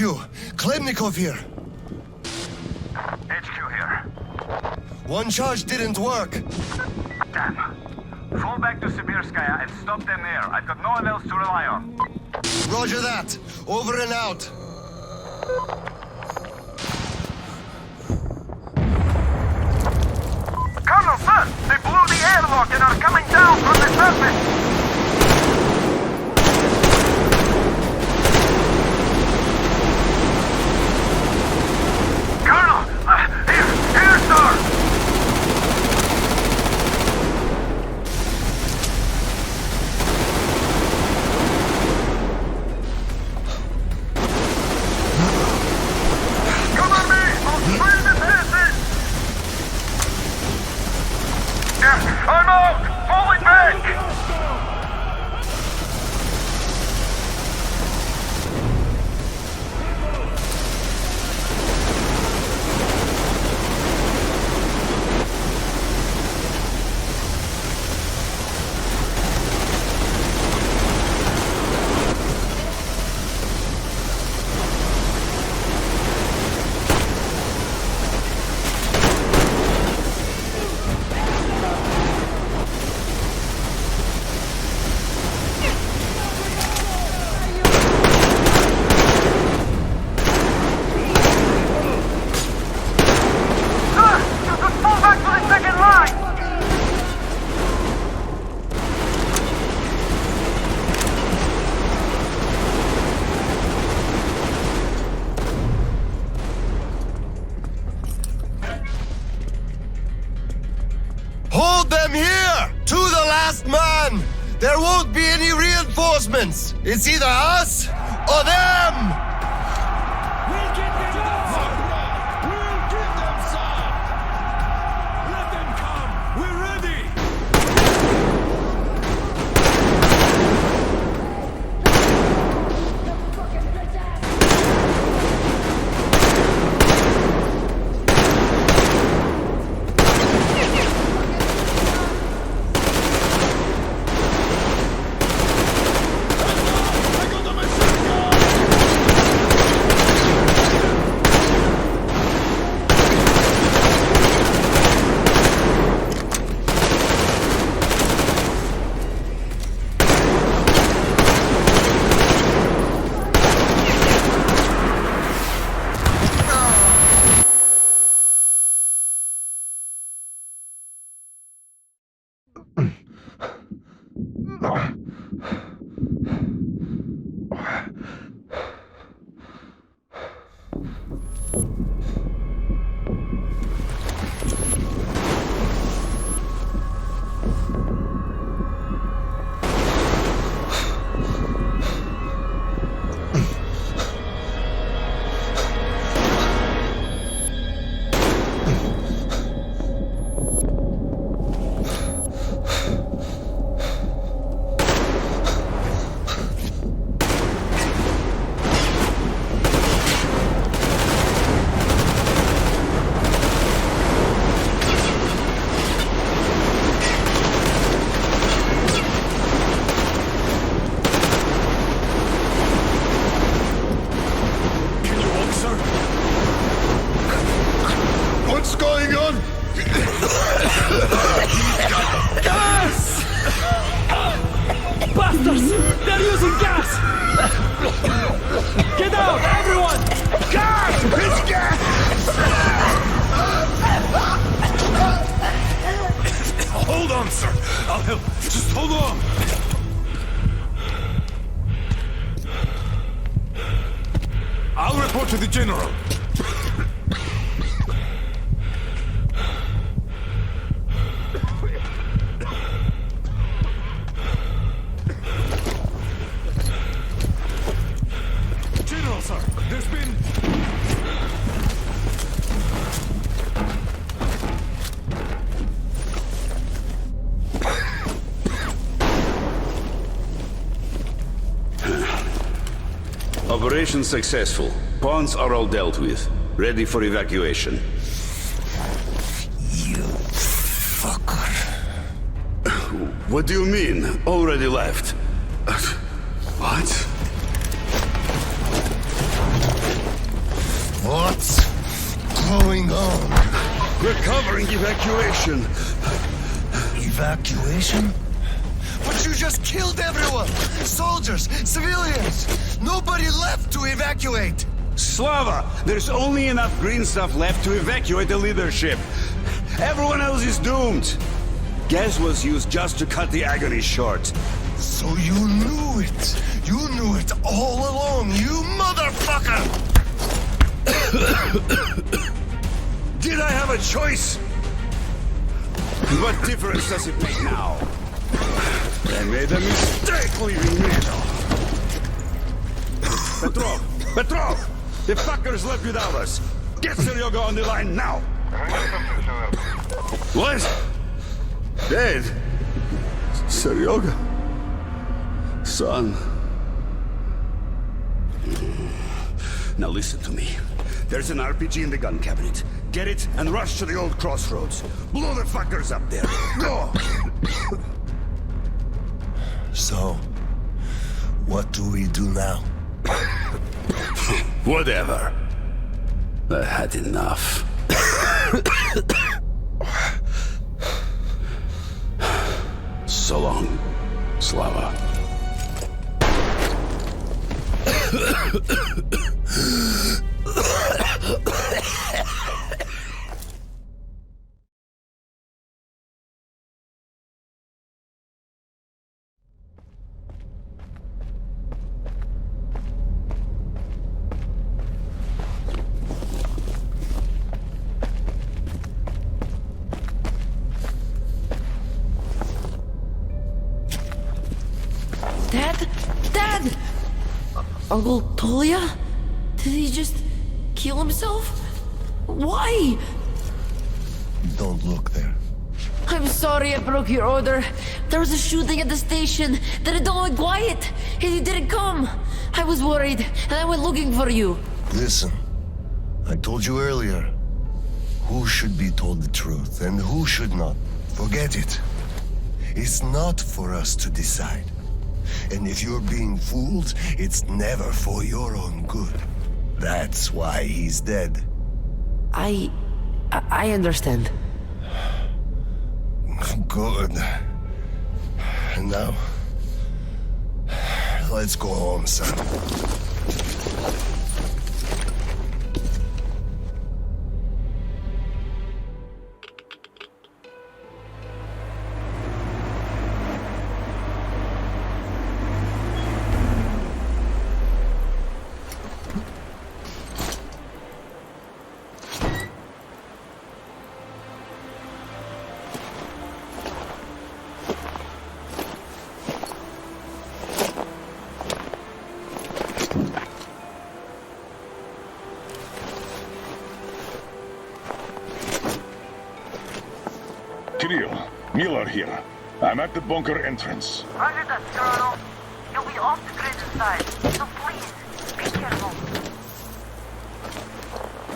KHLEBNIKOV here. HQ here. One charge didn't work. Damn. Fall back to Sibirskaya and stop them there. I've got no one else to rely on. Roger that. Over and out. Colonel, sir! They blew the airlock and are coming down from the surface! I'm out! Falling back! Hold them here! To the last man! There won't be any reinforcements! It's either us or them! We'll get them some! We'll get them some! Let them come! We're ready! What's going on? Gas! Bastards! They're using gas! Get out, everyone! Gas! It's gas! Hold on, sir. I'll help. Just hold on. I'll report to the general. General, sir, there's been... Operation successful. Pawns are all dealt with. Ready for evacuation. You fucker. What do you mean? Already left? What? What's going on? We're covering evacuation. Evacuation? But you just killed everyone! Soldiers, civilians! Nobody left to evacuate! Slava, there's only enough green stuff left to evacuate the leadership. Everyone else is doomed. Gas was used just to cut the agony short. So you knew it! You knew it all along, you motherfucker! Did I have a choice? What difference does it make now? I made a mistake leaving NATO. Petrov! The fuckers left without us. Get Seryoga on the line now. What? Dead? Seryoga? Son. Now listen to me. There's an RPG in the gun cabinet. Get it and rush to the old crossroads. Blow the fuckers up there. Go! So, what do we do now? Whatever. I had enough. So long, Slava. Dad! Uncle Tolia? Did he just kill himself? Why? Don't look there. I'm sorry I broke your order. There was a shooting at the station. Then it all went quiet, and you didn't come. I was worried, and I went looking for you. Listen, I told you earlier, who should be told the truth and who should not. Forget it. It's not for us to decide. And if you're being fooled, it's never for your own good. That's why he's dead. I understand. Good. And now, let's go home, son. Kirill, Miller here. I'm at the bunker entrance. Roger that, Colonel. You'll be off the grid inside, so please, be careful.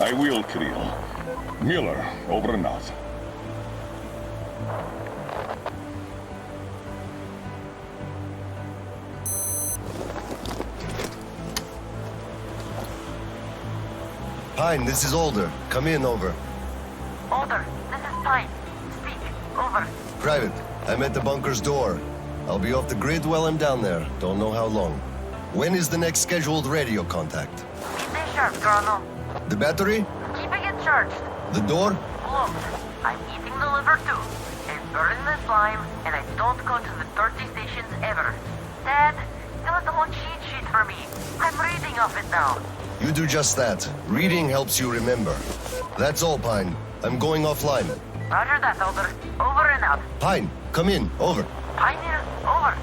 I will, Kirill. Miller, over and out. Pine, this is Older. Come in, over. Older, this is Pine. Speak, over. Private, I'm at the bunker's door. I'll be off the grid while I'm down there. Don't know how long. When is the next scheduled radio contact? Midday sharp, Colonel. The battery? Keeping it charged. The door? Look, I'm eating the liver too, and burning the slime, and I don't go to the dirty stations ever. Dad, fill out the whole cheat sheet for me. I'm reading off it now. You do just that. Reading helps you remember. That's all, Pine. I'm going offline. Roger that, Older. Over and out. Pine, come in. Over. Pine here, over.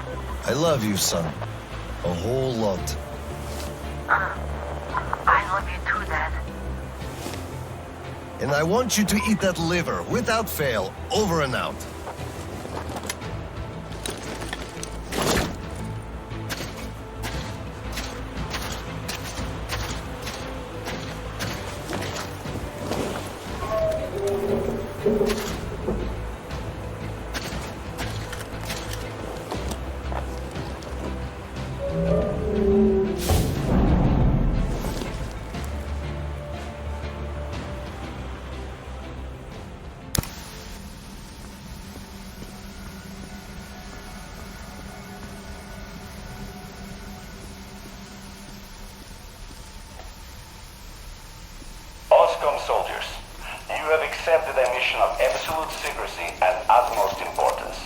I love you, son. A whole lot. I love you too, Dad. And I want you to eat that liver without fail. Over and out. Soldiers, you have accepted a mission of absolute secrecy and utmost importance.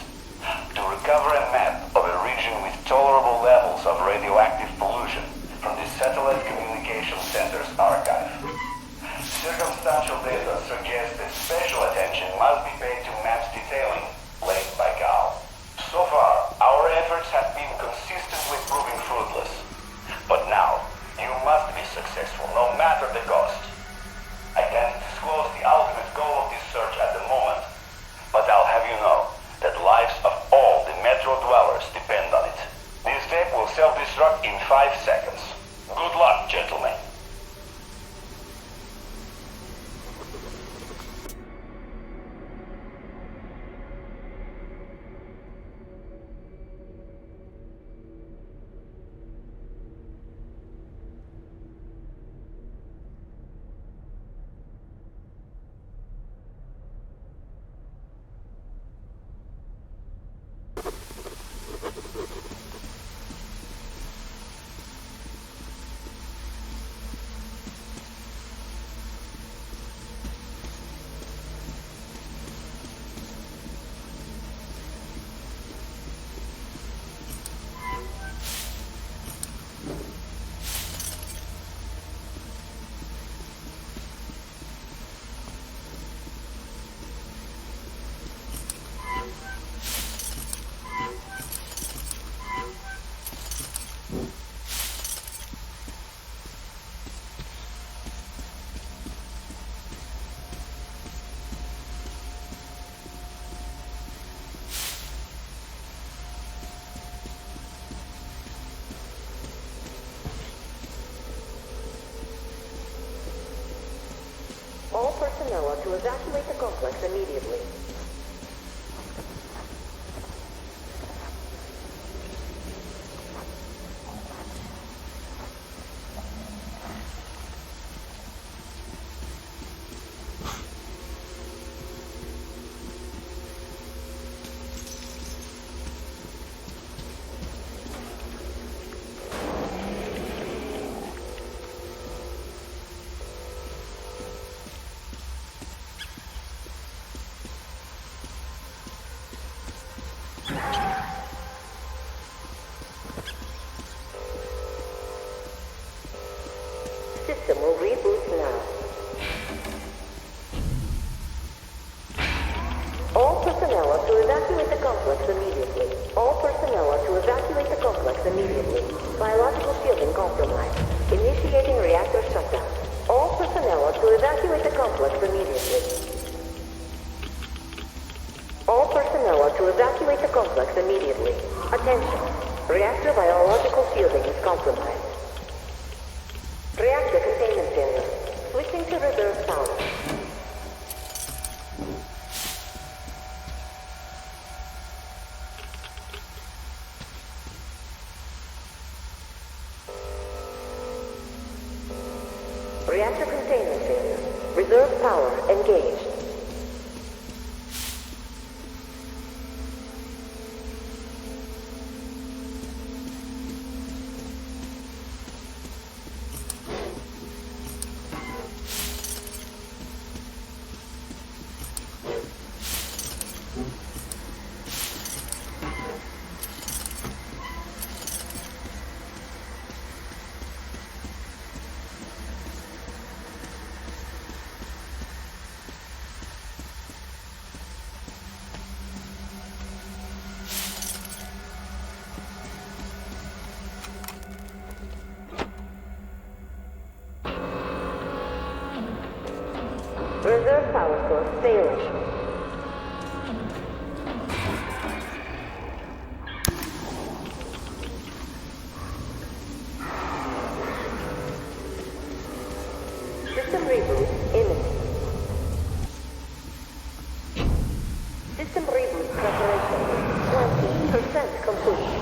To recover a map of a region with tolerable levels of radioactive pollution from the Satellite Communication Center's archive. Circumstantial data suggests that special attention must be paid to maps detailing laid by Gal. So far, our efforts have been consistently proving fruitless. But now, you must be successful, no matter the cost. I can't disclose the ultimate goal of this search at the moment, but I'll have you know that lives of all the Metro dwellers depend on it. This tape will self-destruct in 5 seconds. Good luck, gentlemen. All personnel are to evacuate the complex immediately. System will reboot now. All personnel are to evacuate the complex immediately. All personnel are to evacuate the complex immediately. Biological shielding compromised. Initiating reactor shutdown. All personnel are to evacuate the complex immediately. to evacuate the complex immediately. Attention. Reactor biological shielding is compromised. Reactor containment failure. Switching to reserve power. Reactor containment failure. Reserve power engaged. Reserve power source failing. System reboot imminent. System reboot preparation 20% complete.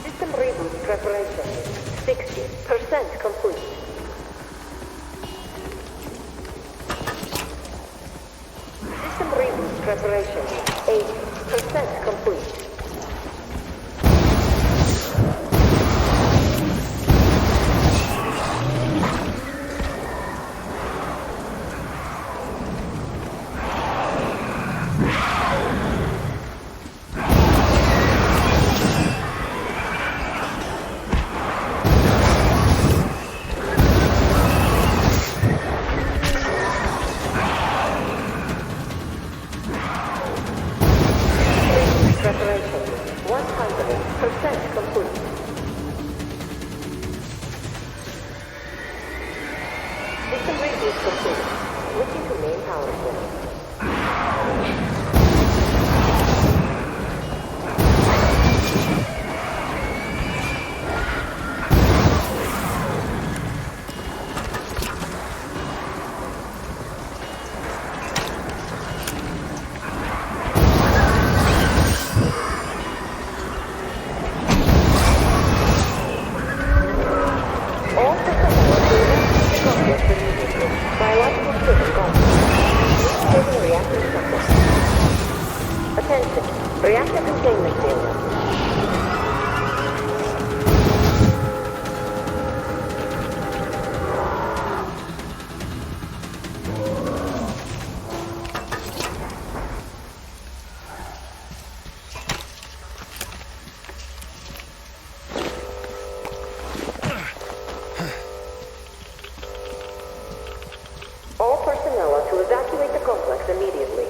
System reboot preparation 60% complete. System reboot preparation 80% complete. Preparation 100% complete. System reboot complete. Switching to main power source. Biological system gone. Taking reactor structure. Attention. Reactor containment failure. All personnel are to evacuate the complex immediately.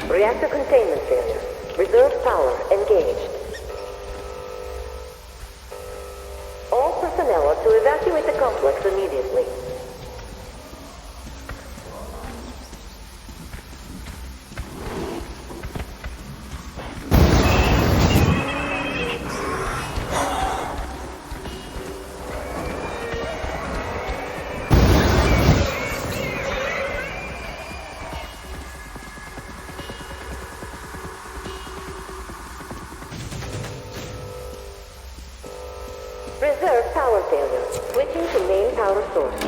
Reactor containment failure. Reserve power engaged. All personnel are to evacuate the complex immediately. Reserve power failure. Switching to main power source.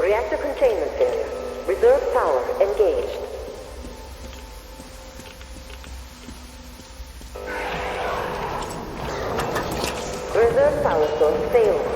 Reactor containment failure. Reserve power engaged. Reserve power source failing.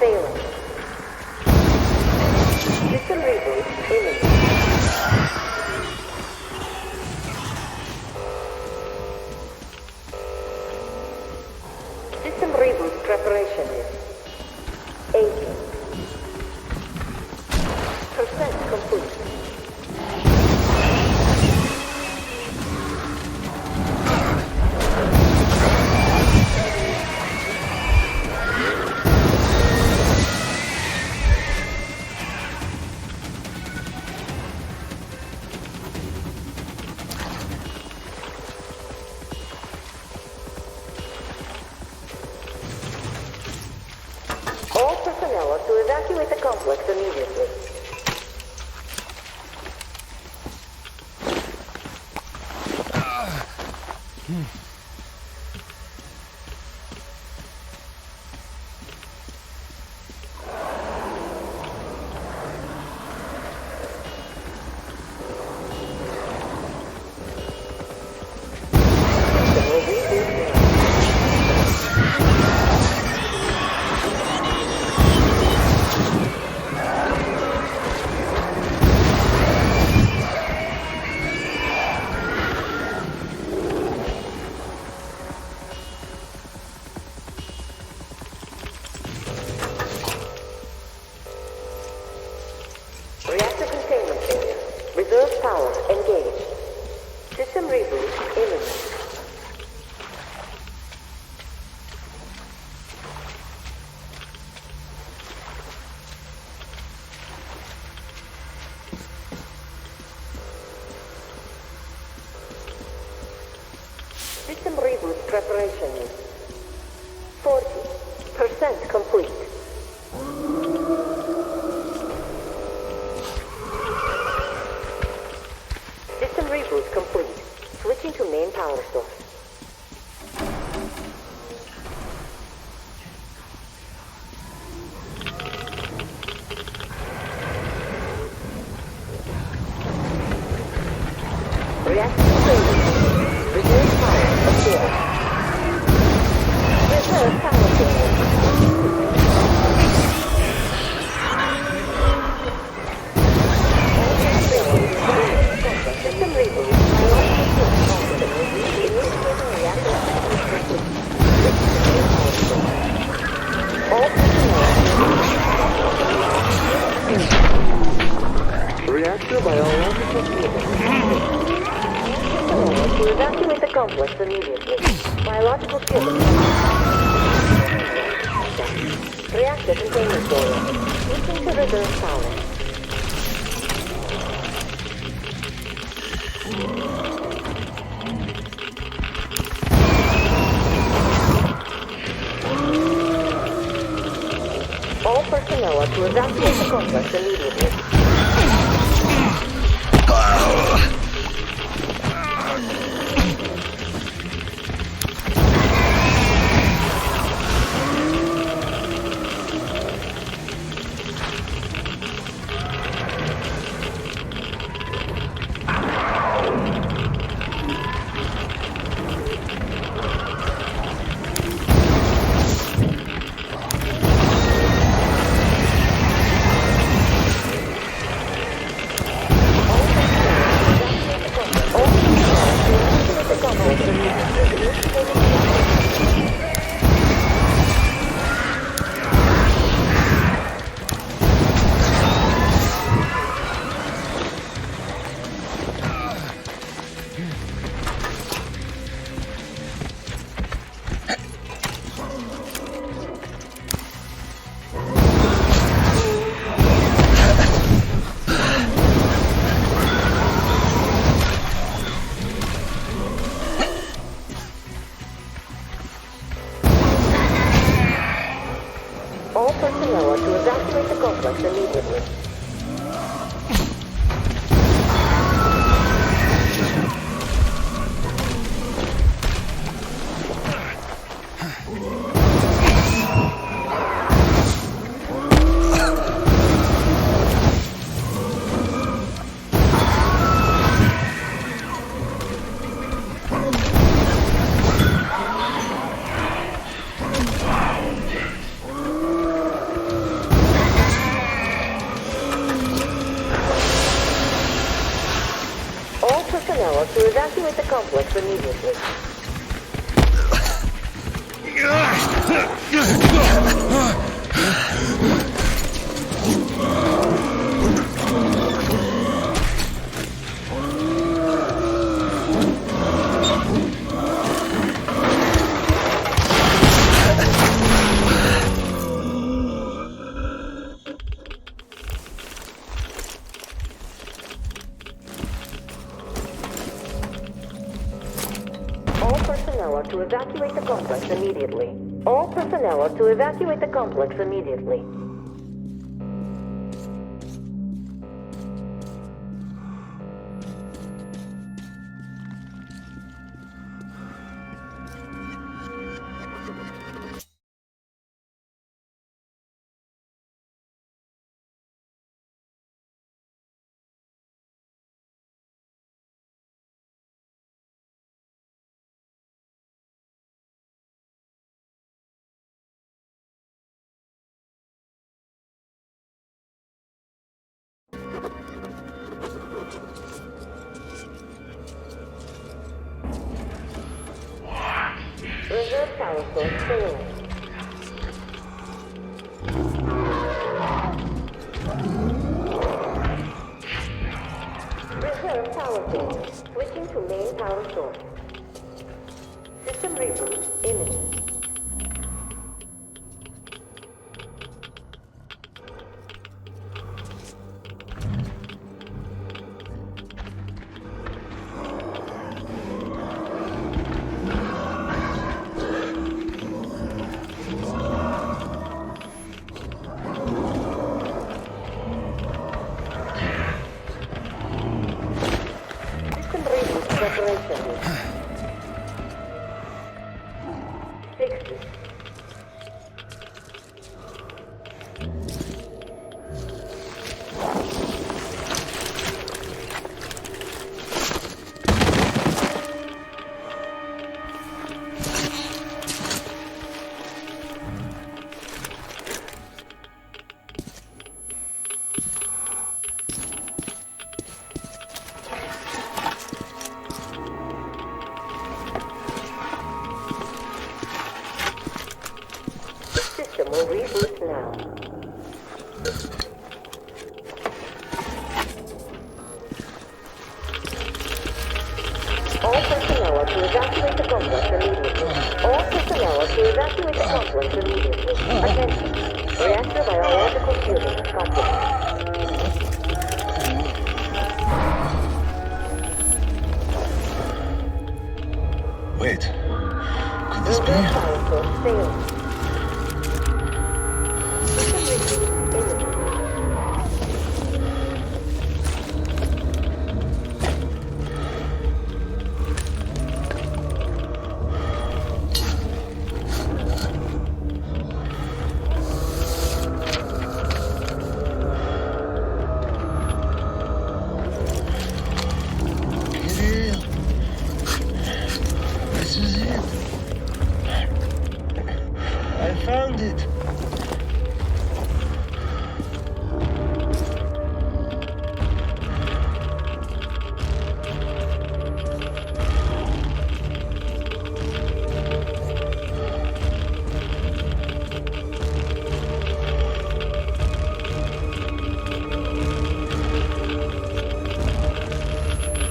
failing. System reboot imminent. System reboot preparation is 80% complete. All personnel are to evacuate the complex immediately. Reactor containment area. Reserve power engaged. System reboot imminent. System reboot preparation is 40% complete. System reboot complete. Switching to main power source. Reactor containment. Reserve power acquired. Reserve power System reboot. All reactor biological to evacuate the complex immediately. Biological shield. Reactor containment area. Switching to reserve power. All personnel are to evacuate the complex immediately. All personnel are to evacuate the complex immediately. complex immediately. All personnel are to evacuate the complex immediately. All personnel are to evacuate the complex immediately. Reserve power source failing. Reserve power source. Switching to main power source. System reboot imminent. System reboot preparation. 60. System will reboot now. All personnel are to evacuate the complex immediately. All personnel are to evacuate the complex immediately. Attention. Reactor biological fusion complete. Wait. Could this be? Power source failing. System reboot imminent. This is it. I found it.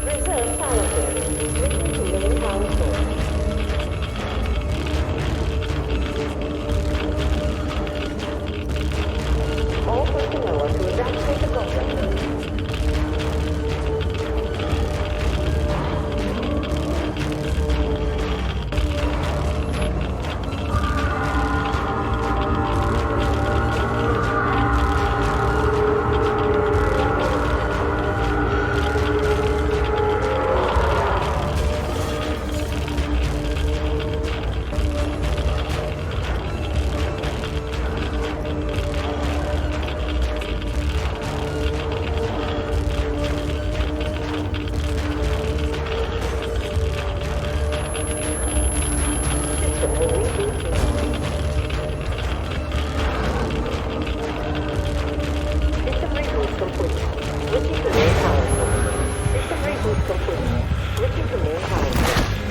Reserve power source. Switching to main power source. All personnel are to evacuate the complex. System will reboot now. System reboot complete. Switching to main power source. System reboot complete. Switching to main power source.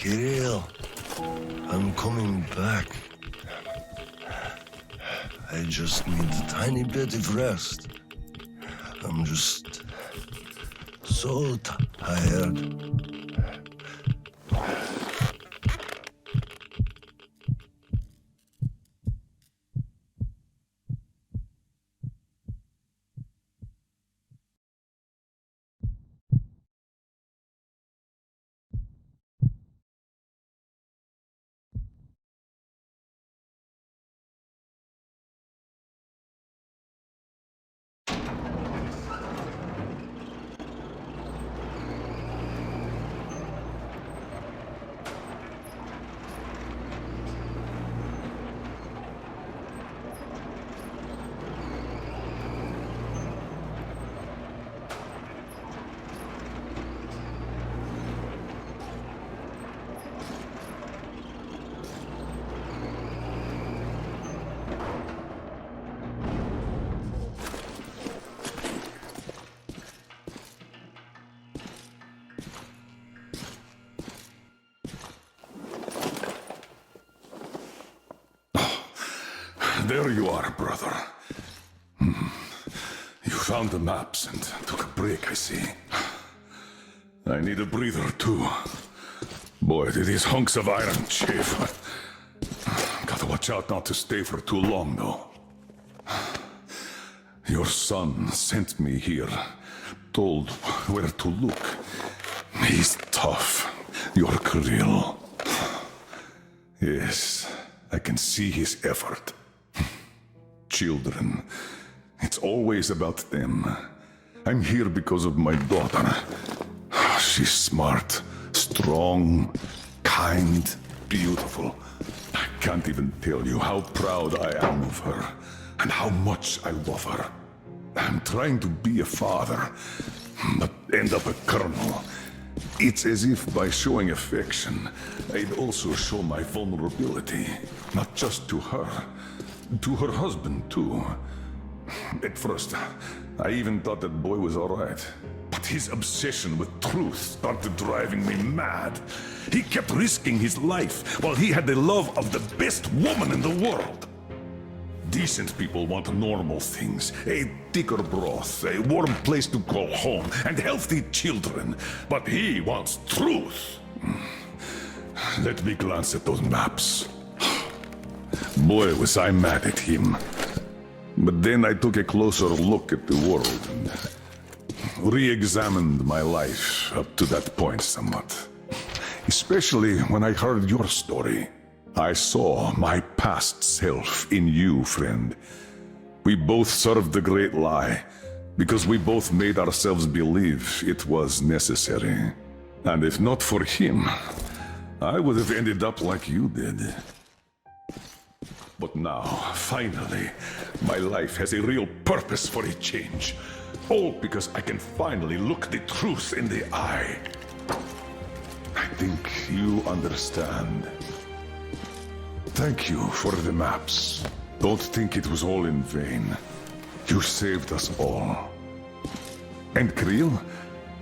Kirill, I'm coming back. I just need a tiny bit of rest. I'm just so tired. There you are, brother. You found the maps and took a break, I see. I need a breather, too. Boy, do these hunks of iron chafe. Gotta watch out not to stay for too long, though. Your son sent me here, told where to look. He's tough, your Kirill. Yes, I can see his effort. Children, it's always about them. I'm here because of my daughter. She's smart, strong, kind, beautiful. I can't even tell you how proud I am of her and how much I love her. I'm trying to be a father, but end up a colonel. It's as if by showing affection, I'd also show my vulnerability, not just to her, to her husband, too. At first, I even thought that boy was all right. But his obsession with truth started driving me mad. He kept risking his life while he had the love of the best woman in the world. Decent people want normal things. A thicker broth, a warm place to call home, and healthy children. But he wants truth. Let me glance at those maps. Boy, was I mad at him. But then I took a closer look at the world and re-examined my life up to that point somewhat. Especially when I heard your story. I saw my past self in you, friend. We both served the great lie, because we both made ourselves believe it was necessary. And if not for him, I would have ended up like you did. But now, finally, my life has a real purpose for a change. All because I can finally look the truth in the eye. I think you understand. Thank you for the maps. Don't think it was all in vain. You saved us all. And Kirill,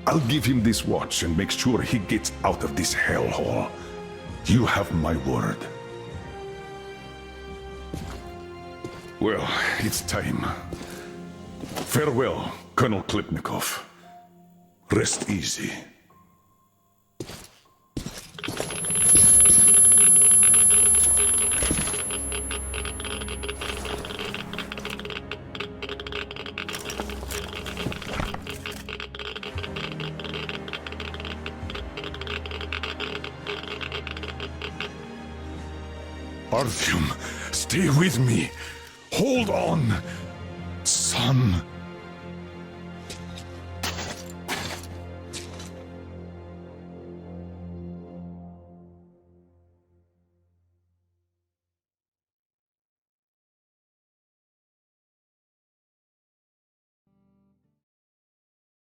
I'll give him this watch and make sure he gets out of this hellhole. You have my word. Well, it's time. Farewell, Colonel KHLEBNIKOV. Rest easy. Artyom, stay with me. Hold on, son.